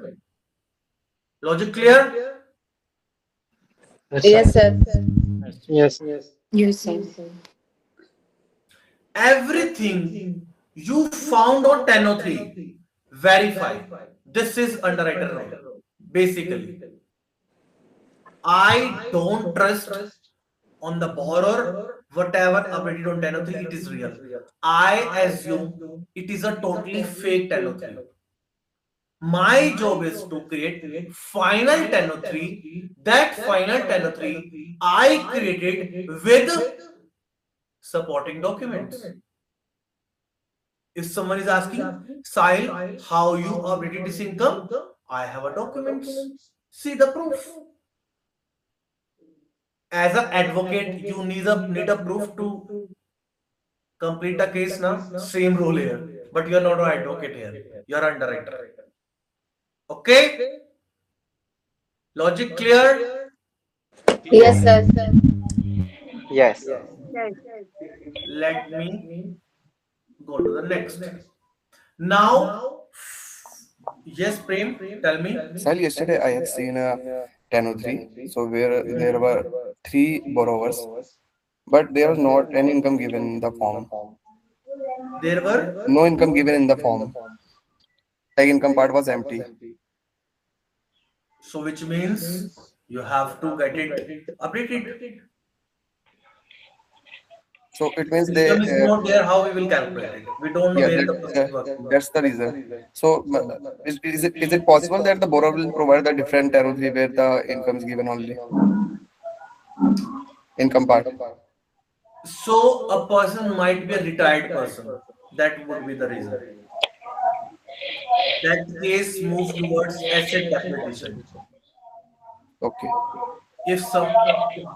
[SPEAKER 1] Logic clear?
[SPEAKER 10] Yes, sir.
[SPEAKER 11] Yes.
[SPEAKER 9] Yes, sir.
[SPEAKER 1] Everything you found on 1003, verify. This is underwriter rule. Basically, I don't trust on the borrower, whatever updated on 1003, it is real. I assume it is a totally fake 1003. My job is to create final 1003. That final 1003 I created with supporting documents. If someone is asking, Sahil, how you updated this income? I have a document. See the proof. As an advocate, you need a proof to complete a case now. Same rule here. But you are not an advocate here. You are underwriter. Okay? Logic clear?
[SPEAKER 10] Yes, sir.
[SPEAKER 11] Yes.
[SPEAKER 1] Let me go to the next. Now, yes, Prem, tell me.
[SPEAKER 13] Sal, yesterday I have seen a 1003, so where there were 3 borrowers, but there was not any income given in the form.
[SPEAKER 1] There were
[SPEAKER 13] No income given in the form. Like income part was empty.
[SPEAKER 1] So which means you have to get it updated.
[SPEAKER 13] So it means they.
[SPEAKER 1] Income is not there, how we will calculate it? We don't know
[SPEAKER 13] Yeah,
[SPEAKER 1] where the person is working.
[SPEAKER 13] that's the reason. So is it possible that the borrower will provide the different 1003 where the income is given only? Income part.
[SPEAKER 1] So a person might be a retired person. That would be the reason. That case moves towards asset definition.
[SPEAKER 13] Okay.
[SPEAKER 1] If some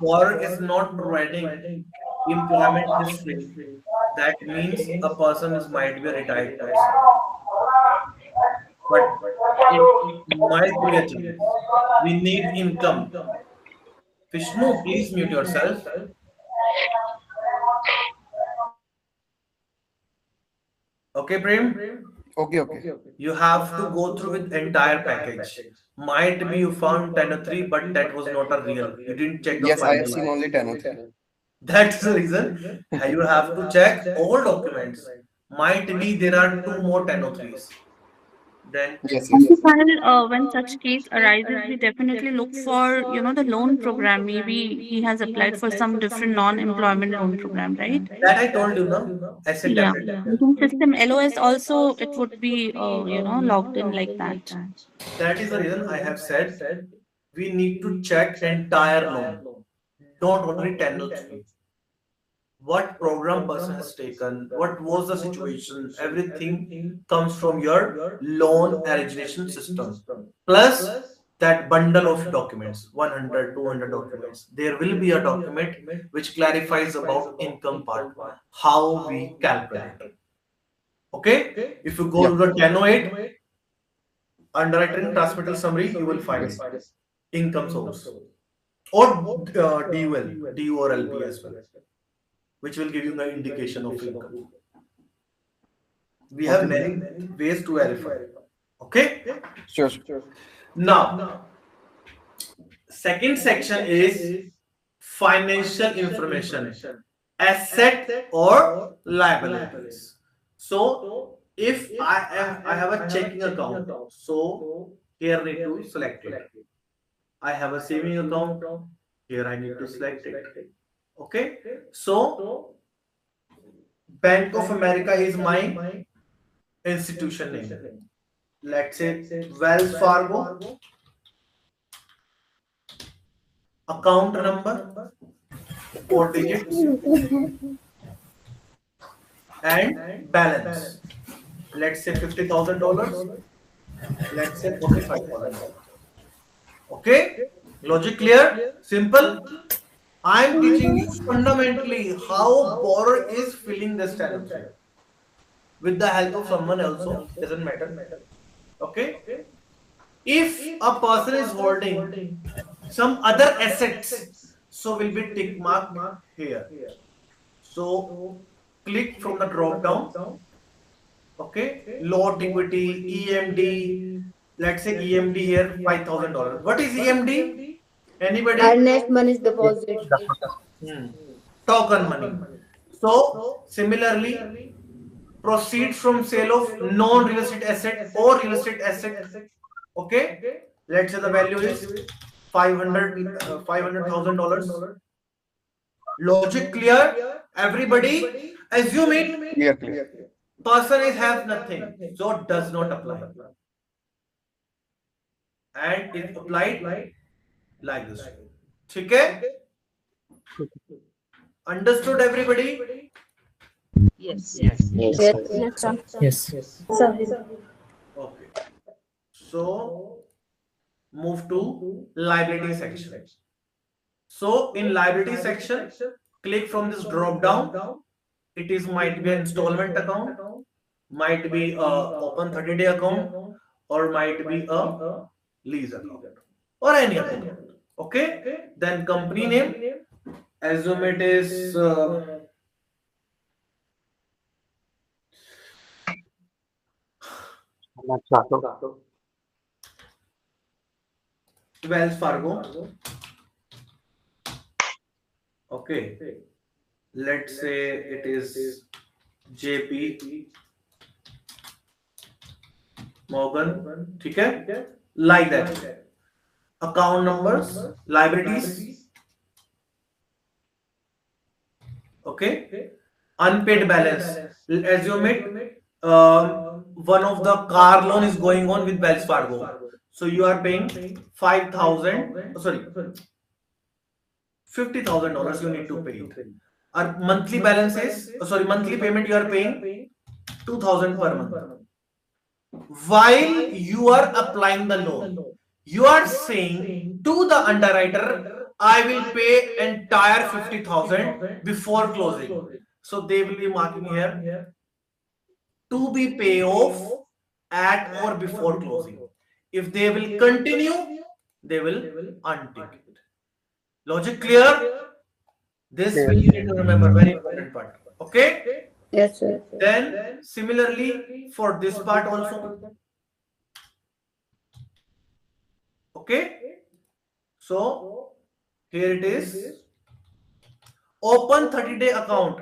[SPEAKER 1] borrower is not providing employment history, That means a person might be a retired person, but it might be a chance. We need income. Vishnu, please mute yourself. Okay, Prem?
[SPEAKER 13] Okay, okay.
[SPEAKER 1] You have to go through with entire package. Might be you found 1003, but that was not a real. You didn't check the
[SPEAKER 13] Yes, I have
[SPEAKER 1] final.
[SPEAKER 13] seen only 1003.
[SPEAKER 1] That's the reason you have to check all documents. Might be there are 2 more 1003s. Then
[SPEAKER 13] Yes,
[SPEAKER 5] And
[SPEAKER 13] yes.
[SPEAKER 5] when such case arises, we definitely look for, the loan program. Maybe he has applied for some different non-employment loan program, right?
[SPEAKER 1] that I told you, no? Asset
[SPEAKER 5] Yeah.
[SPEAKER 1] deficit.
[SPEAKER 5] Within system LOS also, it would be, logged in like that.
[SPEAKER 1] That is the reason I have said we need to check entire loan, not only 1003. What program person has taken, what was the situation, everything comes from your loan origination system. Plus that bundle of documents, 100, 200 documents. There will be a document which clarifies about income part, how we calculate. Okay? If you go to the 1008, underwriting transmittal summary, you will find it. Income source. Or DUL, DU or LP as well, which will give you the indication of income. We have many ways to verify. Okay?
[SPEAKER 13] Sure.
[SPEAKER 1] Now, second section is financial information, asset or liabilities. So, if I have a checking account, so here I need to select it. I have a saving account, here I need to select it. Okay, so Bank of America is my institution name. Let's say Wells Fargo. Account number, 4 digits, and balance. Let's say $50,000. Let's say $45,000. Okay, logic clear? Simple. I am teaching you fundamentally how borrower is filling this tenancy with the help of someone also, doesn't matter. Okay, if a person is holding some other assets, so will be tick mark here. So click from the drop down. Okay, lot equity, EMD. Let's say EMD here $5,000. What is EMD? Anybody?
[SPEAKER 10] Earnest money is deposit.
[SPEAKER 1] Token money. So similarly, proceeds from sale of non-real estate asset or real estate asset. Okay, let's say the value is $500,000. Logic clear? Everybody, assuming
[SPEAKER 13] Clear.
[SPEAKER 1] person is has nothing, so does not apply, and if applied like this. Okay? Understood, everybody?
[SPEAKER 9] Yes.
[SPEAKER 3] Yes.
[SPEAKER 5] Yes.
[SPEAKER 3] Yes.
[SPEAKER 1] Okay. So move to liability section. So in liability section, click from this drop down. It is might be an installment account, might be a open 30-day account, or might be a lease account, or any account. Okay. Then company name, assume it is Wells Fargo. Okay. Let's say it is JP Morgan. Okay? Like that. Account numbers, liabilities. Okay? Unpaid balance. Assume it one of the car loan is going on with Wells Fargo. So you are paying $50,000 you need to pay it. Our monthly balance is, monthly payment you are paying 2,000 per month. While you are applying the loan, you are saying to the underwriter, I will pay entire 50,000 before closing. So they will be marking here to be pay off at or before closing. If they will continue, they will untick it. Logic clear? This
[SPEAKER 11] Clear.
[SPEAKER 1] we need to remember, very important part. Okay?
[SPEAKER 10] Yes, sir.
[SPEAKER 1] Then similarly for this part also. Okay? So here it is. Open 30-day account.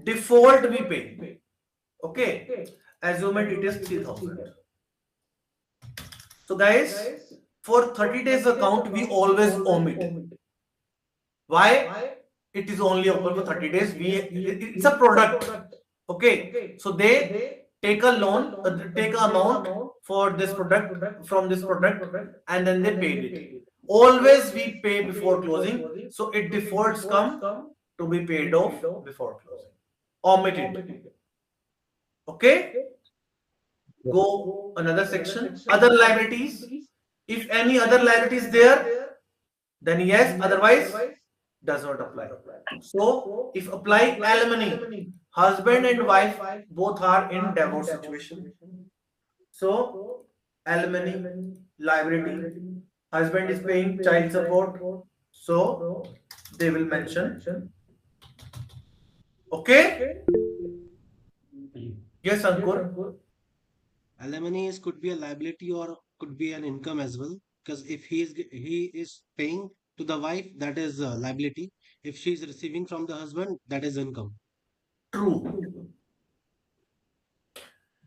[SPEAKER 1] Default we pay. Okay? Assume it is 3,000. So guys, for 30 days account we always omit. Why? It is only open for 30 days. It's a product. Okay? So they take a loan, take an amount for this product, from this product, and then they paid it. Always we pay before closing. So it defaults come to be paid off before closing. Omit it. Okay? Go another section. Other liabilities. If any other liability is there, then yes, otherwise does not apply. So if apply alimony, husband and wife both are in divorce situation. So alimony liability, husband is paying child support, so they will mention. Okay? Yes, Ankur.
[SPEAKER 2] Alimony could be a liability or could be an income as well. Because if he is paying to the wife, that is a liability. If she is receiving from the husband, that is income.
[SPEAKER 1] True.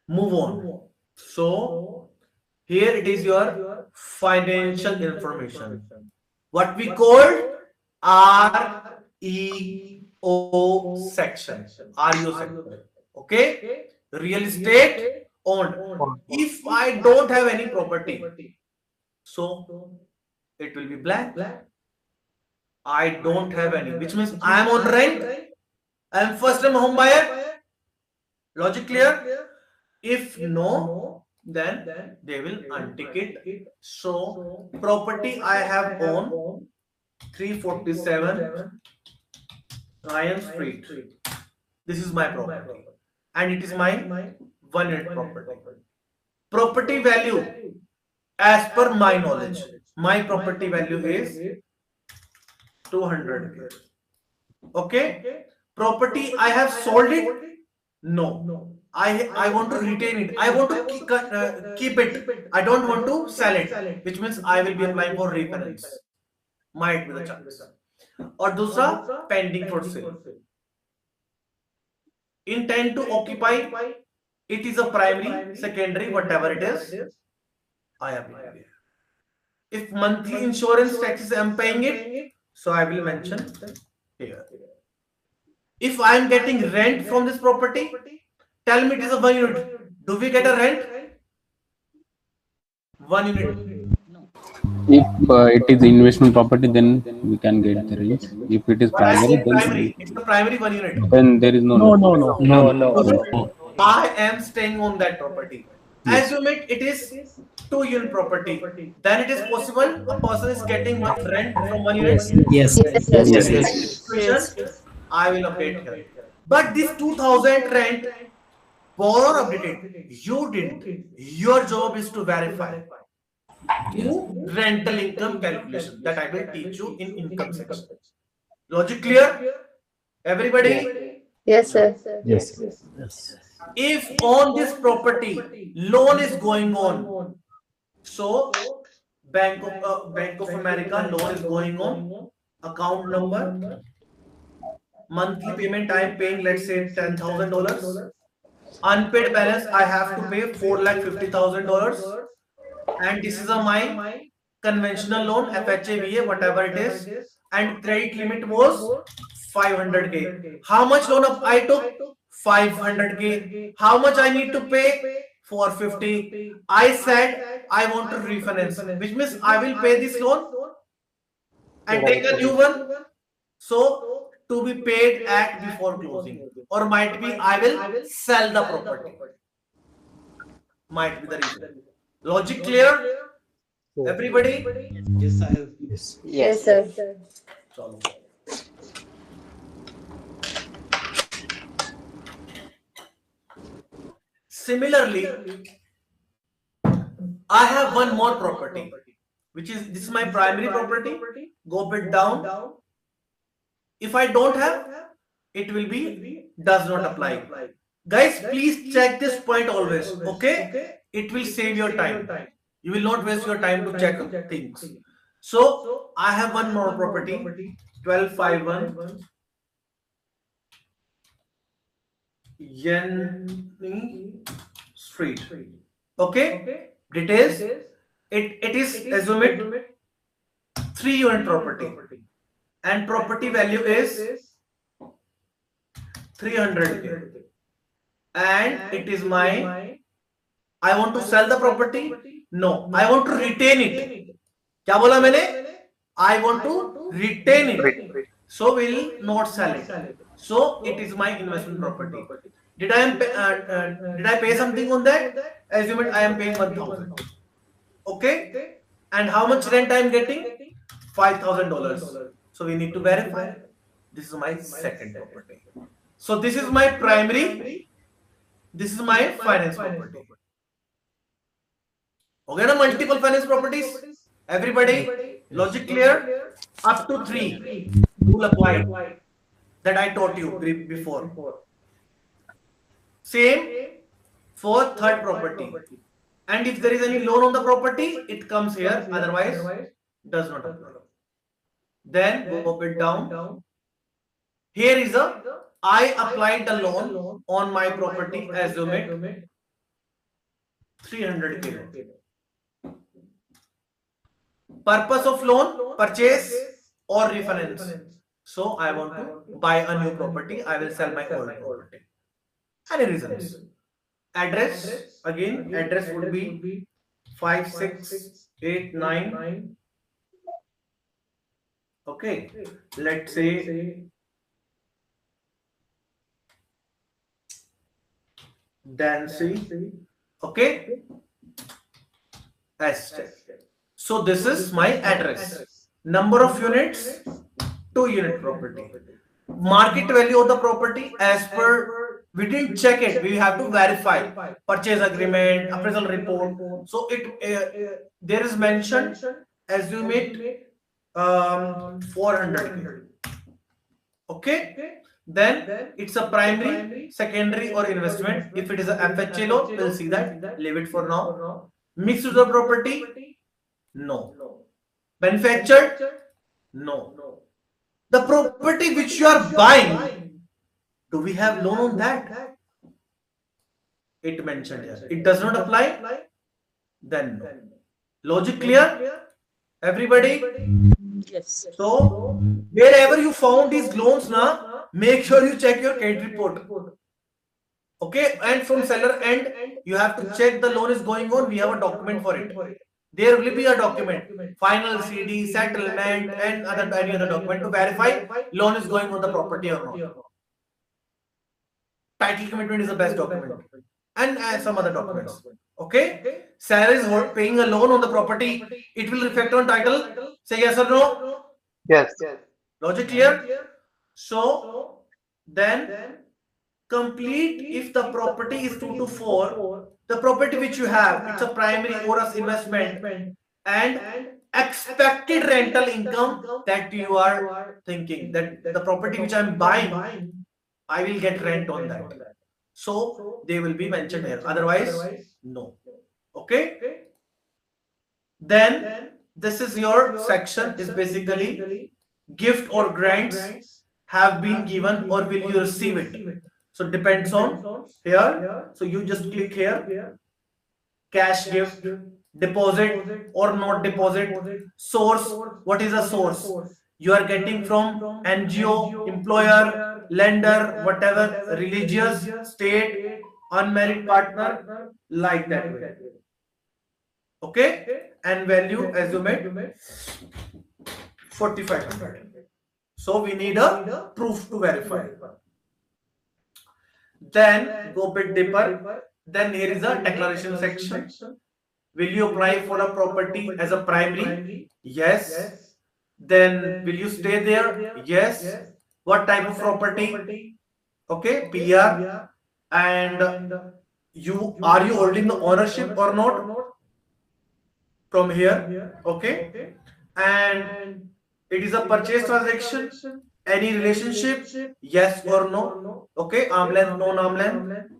[SPEAKER 1] Move on. So here it is your financial information. What we call REO section. REO section. Okay? Real estate owned. If I don't have any property, so it will be blank. I don't have any, which means I am on rent. I am first time home buyer. Logic clear? If no, then they will untick it. So property I have on 347 Ryan Street. This is my property, and it is my 1 unit property. Property value, as per my knowledge, my property value is 200. Okay? Property I have sold it? No. I want to retain it. I want to keep it. I don't want to sell it, which means I will be applying for refinance. Might be the chance. Or dusra, pending for sale. Intend to occupy. It is a primary, secondary, whatever it is. I apply here. If monthly insurance taxes I am paying it, so I will mention here. If I am getting rent from this property, tell me it is a 1 unit. Do we get a rent? 1 unit.
[SPEAKER 6] If it is investment property, then we can get the range. If it is
[SPEAKER 1] When I say
[SPEAKER 6] primary,
[SPEAKER 1] primary, it's the primary 1 unit.
[SPEAKER 6] then there is no.
[SPEAKER 11] No.
[SPEAKER 1] I am staying on that property. Assume it is 2 unit property. Then it is possible a person is getting rent from 1 unit.
[SPEAKER 3] Yes.
[SPEAKER 1] I will update here. But this 2000 rent, borrower updated. You didn't. Your job is to verify. Do rental income calculation that I will teach you in income section. Logic clear? Everybody?
[SPEAKER 10] Yes, sir.
[SPEAKER 3] Yes.
[SPEAKER 1] If on this property loan is going on, so Bank of America loan is going on, account number, monthly payment I am paying, let's say $10,000. Unpaid balance I have to pay $450,000, and this is my conventional loan, FHA, VA, whatever it is, and credit limit was 500k. How much loan I took? 500k. How much I need to pay? 450. I said I want to refinance, which means I will pay this loan and take a new one. So to be paid at before closing, or might be I will sell the property. Might be the reason. Logic clear? Everybody?
[SPEAKER 2] Yes, I have.
[SPEAKER 10] Yes, sir.
[SPEAKER 1] Chalo. Similarly, I have one more property, which is this is my primary property. Go bit down. If I don't have, it will be does not apply. Guys, please check this point always. Okay, it will save your time. You will not waste your time to check things. So I have one more property, 1251 Yenny Street. Okay, details. It is assume it 3 unit property, and property value is 300K, and it is my. I want to sell the property. No, I want to retain it. क्या बोला मैंने? I want to retain it. So will not sell it. So it is my investment property. Did I pay something on that? Assume it I am paying 1,000. Okay. And how much rent I am getting? $5,000. So we need to verify. This is my second property. So this is my primary. This is my finance property. Okay, na multiple finance properties. Everybody, logic clear? Up to 3 rule applied that I taught you before. Same for third property. And if there is any loan on the property, it comes here. Otherwise, does not apply. Then go bit down. Here is a I applied the loan on my property. Assume it 300K. Purpose of loan, purchase or refinance. So I want to buy a new property. I will sell my old property. Any reasons? Address, again, address would be 5689. Okay, let's say Dancy. Okay, estate. So this is my address. Number of units, 2 unit property. Market value of the property as per, we didn't check it. We have to verify. Purchase agreement, appraisal report. So there is mentioned, assume it 400. Okay. Then it's a primary, secondary or investment. If it is a FHA loan, we'll see that. Leave it for now. Mixed use of property. No. Manufactured? No. The property which you are buying, do we have loan on that? It mentioned here. It does not apply? Then no. Logic clear? Everybody?
[SPEAKER 9] Yes.
[SPEAKER 1] So, wherever you found these loans, make sure you check your credit report. Okay? And from seller end, you have to check the loan is going on. We have a document for it. There will be a document, final CD, settlement, and any other document to verify loan is going on the property or not. Title commitment is the best document, and some other documents. Okay, seller is paying a loan on the property. It will reflect on title. Say yes or no.
[SPEAKER 13] Yes.
[SPEAKER 1] Logic clear? So then complete if the property is 2 to 4. The property which you have, it's a primary or as investment, and expected rental income that you are thinking that the property which I'm buying, I will get rent on that. So they will be mentioned here. Otherwise, no. Okay. Then this is your section. Is basically gift or grants have been given or will you receive it. So depends on here. So you just click here. Cash gift, deposit or not deposit. Source. What is a source? You are getting from NGO, employer, lender, whatever, religious, state, unmarried partner, like that way. Okay. And value, assume it 4,500. So we need a proof to verify. Then go bit deeper. Then here is a declaration section. Will you apply for a property as a primary? Yes. Then will you stay there? Yes. What type of property? Okay, PR. And are you holding the ownership or not from here? Okay, and it is a purchase transaction. Any relationship? Yes or no? Okay, arm length, non-arm length.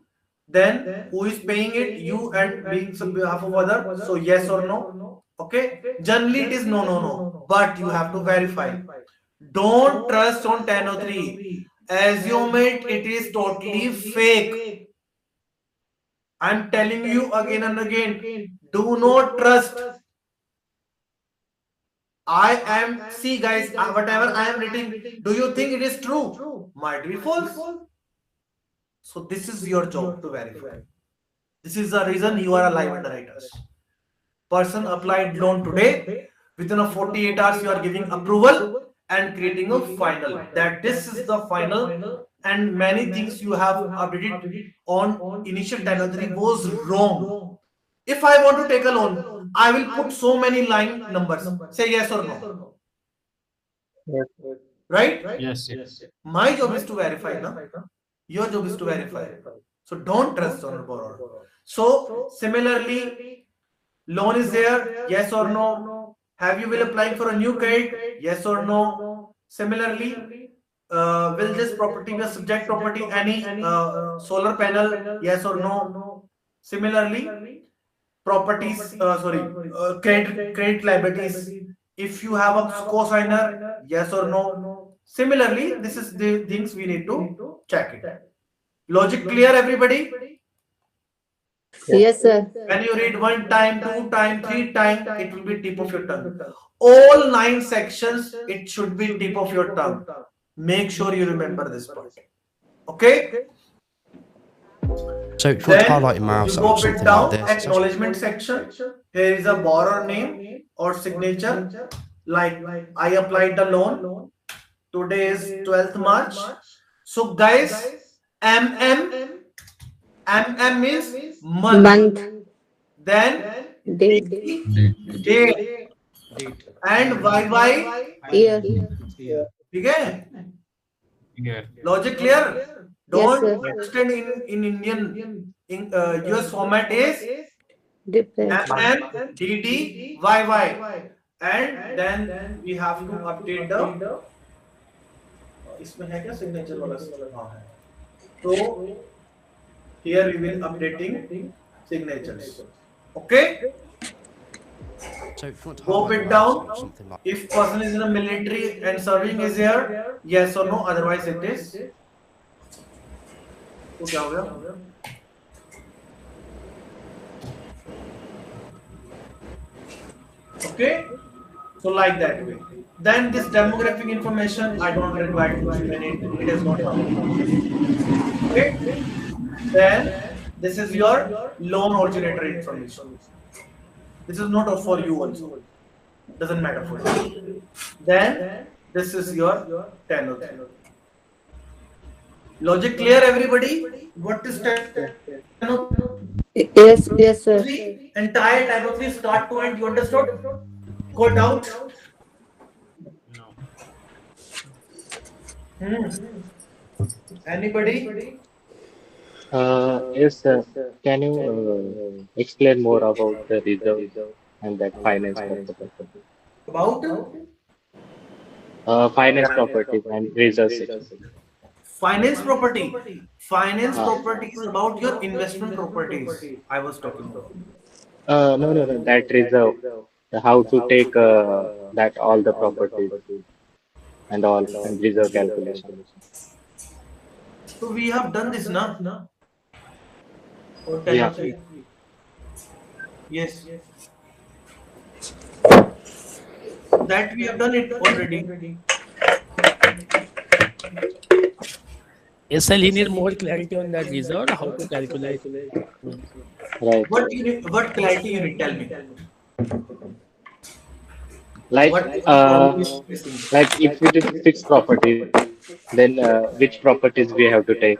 [SPEAKER 1] Then who is paying it? You and being on behalf of other. So yes or no? Okay. Generally it is no. But you have to verify. Don't trust on 1003. Assume it is totally fake. I'm telling you again and again. Do not trust. See guys, whatever I am reading, do you think it is true? Might be false. So this is your job to verify. This is the reason you are a live underwriters. Person applied loan today, within a 48 hours you are giving approval and creating a final. That this is the final, and many things you have updated on initial 1003 was wrong. If I want to take a loan, I will put so many line numbers. Say yes or no.
[SPEAKER 7] Yes.
[SPEAKER 1] Right?
[SPEAKER 4] Yes.
[SPEAKER 1] My job is to verify, no? Your job is to verify. So don't trust on a borrower. So similarly, loan is there, yes or no? Have you will applying for a new credit? Yes or no? Similarly, will this property be a subject property? Any solar panel? Yes or no? Similarly, properties, credit liabilities. If you have a co-signer, yes or no? Similarly, this is the things we need to check it. Logic clear, everybody?
[SPEAKER 10] Yes, sir.
[SPEAKER 1] When you read 1 time, 2 time, 3 time, it will be tip of your tongue. All 9 sections, it should be tip of your tongue. Make sure you remember this part. Okay?
[SPEAKER 14] So if you want to highlight your mouse
[SPEAKER 1] you
[SPEAKER 14] or
[SPEAKER 1] go bit
[SPEAKER 14] something
[SPEAKER 1] down,
[SPEAKER 14] like this.
[SPEAKER 1] acknowledgement section. Here is a borrower name or signature. Like I applied the loan. Today is 12th March. So guys, MM means month. Then
[SPEAKER 10] Date.
[SPEAKER 1] date. And YY
[SPEAKER 10] Year.
[SPEAKER 1] okay?
[SPEAKER 4] Yeah.
[SPEAKER 1] Logic clear? Don't
[SPEAKER 10] sir.
[SPEAKER 1] understand in Indian US format is
[SPEAKER 10] Different.
[SPEAKER 1] MM, DD, YY. And then we have to update the इसमें है क्या signature वाला हाँ है तो here we will updating signatures. Okay?
[SPEAKER 14] So if you want to
[SPEAKER 1] Go
[SPEAKER 14] highlight
[SPEAKER 1] bit
[SPEAKER 14] your mouse
[SPEAKER 1] down.
[SPEAKER 14] or something like
[SPEAKER 1] If person is in a military and serving is here, yes or no, otherwise it is. तो क्या हो गया? Okay? So like that way. Then this demographic information, I don't require to explain it. It is not happening. Okay? Then this is your loan originator information. This is not for you also. Doesn't matter for you. Then this is your tenor. Logic clear, everybody? What is tenor?
[SPEAKER 10] Yes, sir.
[SPEAKER 1] Entire tenor 3 start to end. You understood? Go down. Anybody?
[SPEAKER 15] Yes, sir. Can you explain more about the reserve and that finance property?
[SPEAKER 1] About?
[SPEAKER 15] Finance property and reserve section.
[SPEAKER 1] Finance property. Finance property is about your investment properties. I was talking about.
[SPEAKER 15] No. That reserve. How to take that all the properties and all and reserve calculation.
[SPEAKER 1] So we have done this now.
[SPEAKER 15] Yeah.
[SPEAKER 1] Yes. That we have done it already.
[SPEAKER 3] Yes, sir, you need more clarity on that reserve, how to calculate.
[SPEAKER 15] Right.
[SPEAKER 1] What clarity you need? Tell me.
[SPEAKER 15] Like if it is fixed property, then which properties we have to take?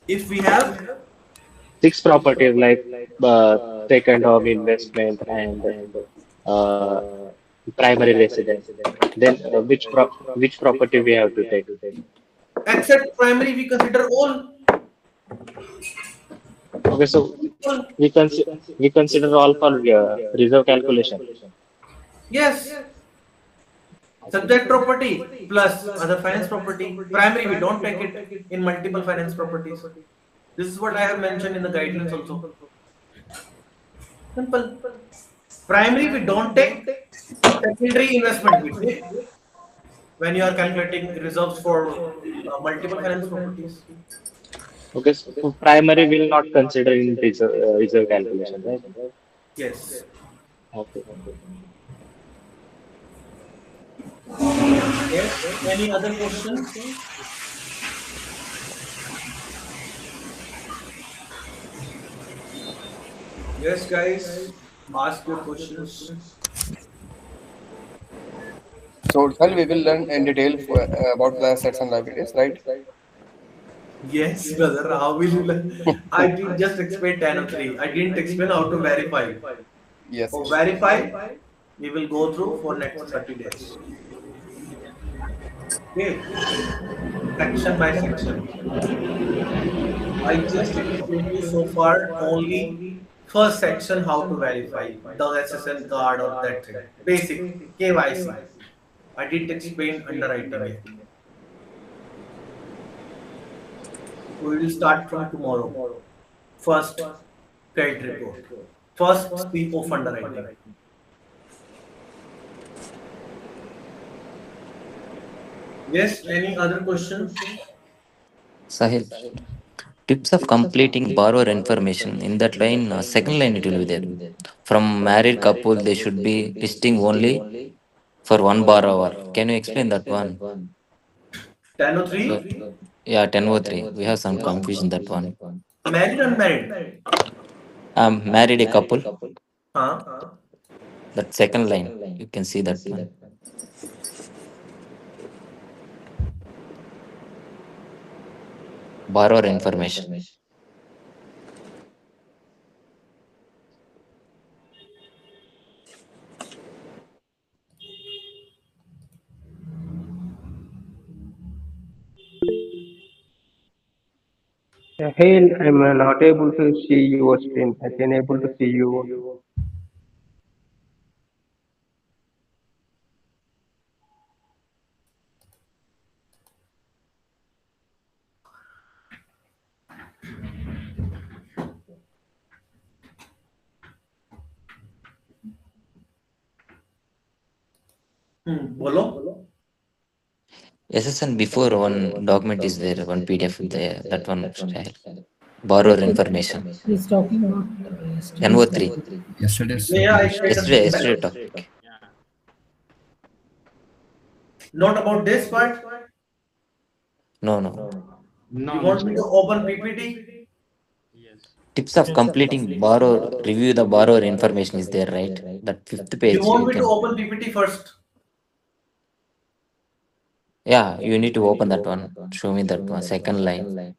[SPEAKER 1] If we have
[SPEAKER 15] fixed properties like second home investment and primary residence, then which property we have to take?
[SPEAKER 1] Except primary, we consider all.
[SPEAKER 15] Okay, so we consider all for reserve calculation.
[SPEAKER 1] Yes. Subject property plus other finance property. Primary, we don't take it in multiple finance properties. This is what I have mentioned in the guidelines also. Simple. Primary, we don't take. Secondary investment, we take when you are calculating reserves for multiple finance properties.
[SPEAKER 15] Okay, so primary will not consider in reserve calculation, right?
[SPEAKER 1] Yes.
[SPEAKER 15] Okay.
[SPEAKER 1] Yes. Any other questions? Yes, guys. Ask your questions.
[SPEAKER 13] So, sir, we will learn in detail about the assets and liabilities, right?
[SPEAKER 1] Yes, brother. How will you learn? I did just explain 1003. I didn't explain how to verify.
[SPEAKER 13] Yes.
[SPEAKER 1] For verify, we will go through for next 30 days. Okay. Section by section. I just explained you so far only first section how to verify the SSN card or that thing. Basic KYC. I didn't explain underwriting yet. We will start from tomorrow. First credit report. First step of underwriting. Yes, any other questions?
[SPEAKER 8] Sahil, tips of completing borrower information. In that line, second line it will be there. From married couple, they should be listing only for one borrower. Can you explain that one?
[SPEAKER 1] 1003?
[SPEAKER 8] Yeah, 1003. We have some confusion that one.
[SPEAKER 1] Married, unmarried?
[SPEAKER 8] Married a couple.
[SPEAKER 1] Huh?
[SPEAKER 8] That second line, you can see that one. Borrower information.
[SPEAKER 7] Hey, I'm not able to see your screen. I can able to see you.
[SPEAKER 1] Bolo?
[SPEAKER 8] SSN before one document is there, one PDF there, that one style. Borrower information.
[SPEAKER 10] He's talking about
[SPEAKER 8] NO3.
[SPEAKER 12] Yesterday's.
[SPEAKER 1] Yeah, I shared
[SPEAKER 8] Yesterday topic.
[SPEAKER 1] Not about this part?
[SPEAKER 8] No.
[SPEAKER 1] You want me to open PPT?
[SPEAKER 8] Tips of completing borrower, review the borrower information is there, right? That fifth page.
[SPEAKER 1] You want
[SPEAKER 8] you
[SPEAKER 1] me
[SPEAKER 8] can,
[SPEAKER 1] to open PPT first?
[SPEAKER 8] yeah, you need to open that one. Show me that one, second line.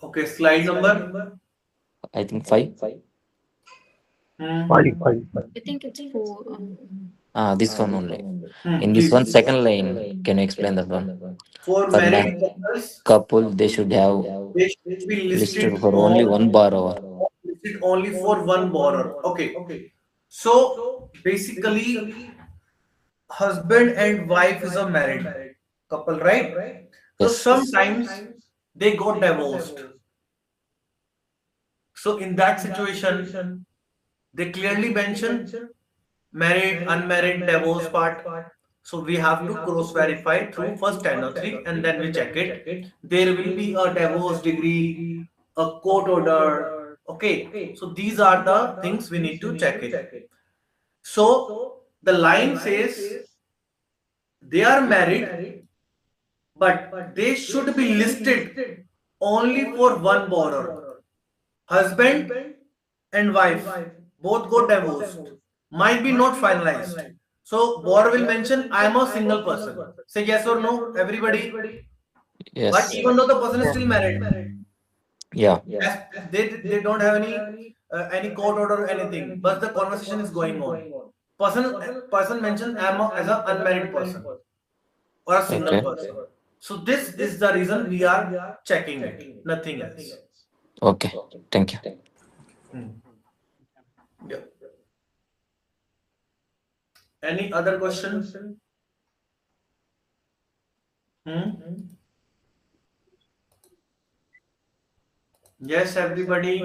[SPEAKER 1] Okay, slide number?
[SPEAKER 8] I think 5.
[SPEAKER 10] I think it's 4.
[SPEAKER 8] This one only. In
[SPEAKER 1] Please.
[SPEAKER 8] this one, second line, can you explain that one?
[SPEAKER 1] For
[SPEAKER 8] For
[SPEAKER 1] married couples,
[SPEAKER 8] couple, they should have
[SPEAKER 1] they should be
[SPEAKER 8] listed for only one borrower.
[SPEAKER 1] Listed only for one borrower. Okay. So basically, husband and wife is a married couple, right? So
[SPEAKER 8] Yes.
[SPEAKER 1] sometimes they got divorced. So in that situation, they clearly mention married, unmarried, divorce part. So we have to cross verify through first 1003 and then we check it. There will be a divorce degree, a court order. Okay. So these are the things we need to check it. So the line says they are married, but they should be listed only for one borrower. Husband and wife both got divorced. might be not finalized. So borrower will mention, I am a single person. Say yes or no, everybody. But
[SPEAKER 8] Yes.
[SPEAKER 1] even though the person is still married,
[SPEAKER 8] Yeah.
[SPEAKER 1] they don't have any court order or anything, but the conversation is going on. Person mentioned I am as an unmarried person or a single
[SPEAKER 8] Okay.
[SPEAKER 1] person. So this is the reason we are checking it, nothing else.
[SPEAKER 8] Okay. Thank you.
[SPEAKER 1] Yeah. Any other questions? Yes, everybody.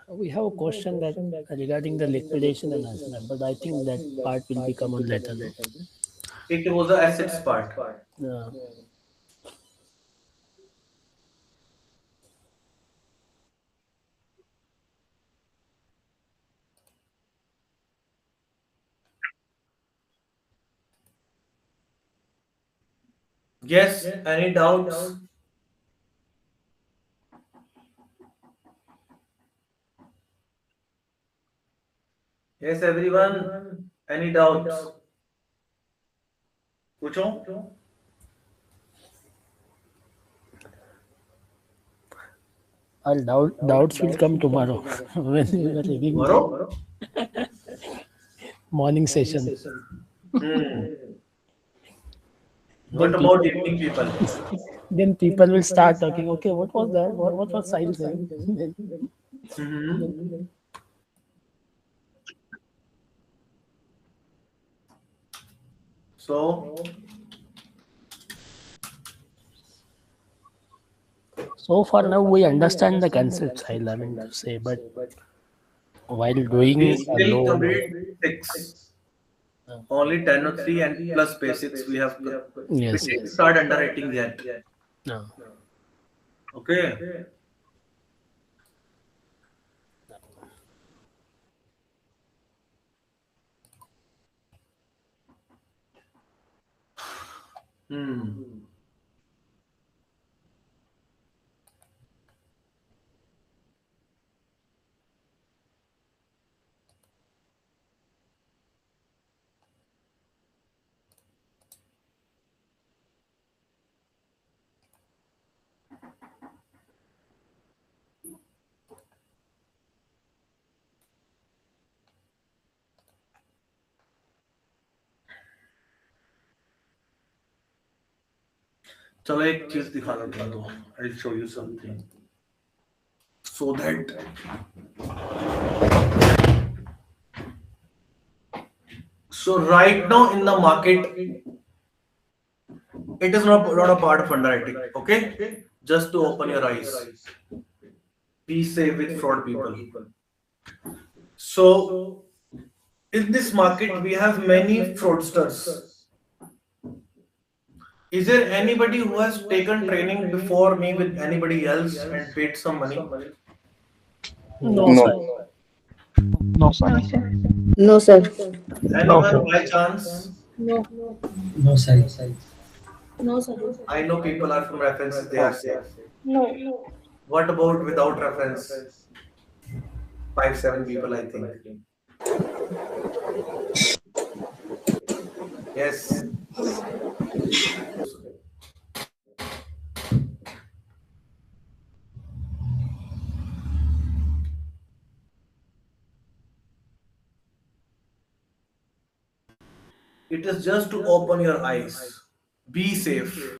[SPEAKER 3] We have a question that regarding the liquidation and assessment, but I think that part will become on later.
[SPEAKER 1] It was the assets part.
[SPEAKER 3] Yeah.
[SPEAKER 1] Yes, any doubts? Yes, everyone. Any doubts? पूछो?
[SPEAKER 3] Our doubts will come tomorrow when we are having
[SPEAKER 1] Tomorrow?
[SPEAKER 3] morning session.
[SPEAKER 1] What about evening people?
[SPEAKER 3] Then people will start talking. Okay, what was that? What was Sahil saying? So far now we understand the concepts, Sahil, I mean to say, but while doing
[SPEAKER 1] we
[SPEAKER 3] a
[SPEAKER 1] still
[SPEAKER 3] loan,
[SPEAKER 1] complete 6. Only 10 or 3 and plus basics we have.
[SPEAKER 3] Yes,
[SPEAKER 1] We
[SPEAKER 3] yes.
[SPEAKER 1] start underwriting that.
[SPEAKER 3] No.
[SPEAKER 1] Okay. चलो एक चीज दिखा देता हूँ. I'll show you something so that right now in the market it is not a part of underwriting. Okay, just to open your eyes. Be safe with fraud people. So in this market we have many fraudsters. Is there anybody who has taken training before me with anybody else and paid some money?
[SPEAKER 3] No,
[SPEAKER 13] No.
[SPEAKER 3] sir.
[SPEAKER 11] No, sir.
[SPEAKER 5] No, sir.
[SPEAKER 1] Anyone by chance?
[SPEAKER 10] No.
[SPEAKER 4] No, sir.
[SPEAKER 10] No, sir.
[SPEAKER 1] I know people are from references, they are safe.
[SPEAKER 10] No.
[SPEAKER 1] What about without reference? 5-7 people, I think. Yes. It is just to open your eyes. Be safe.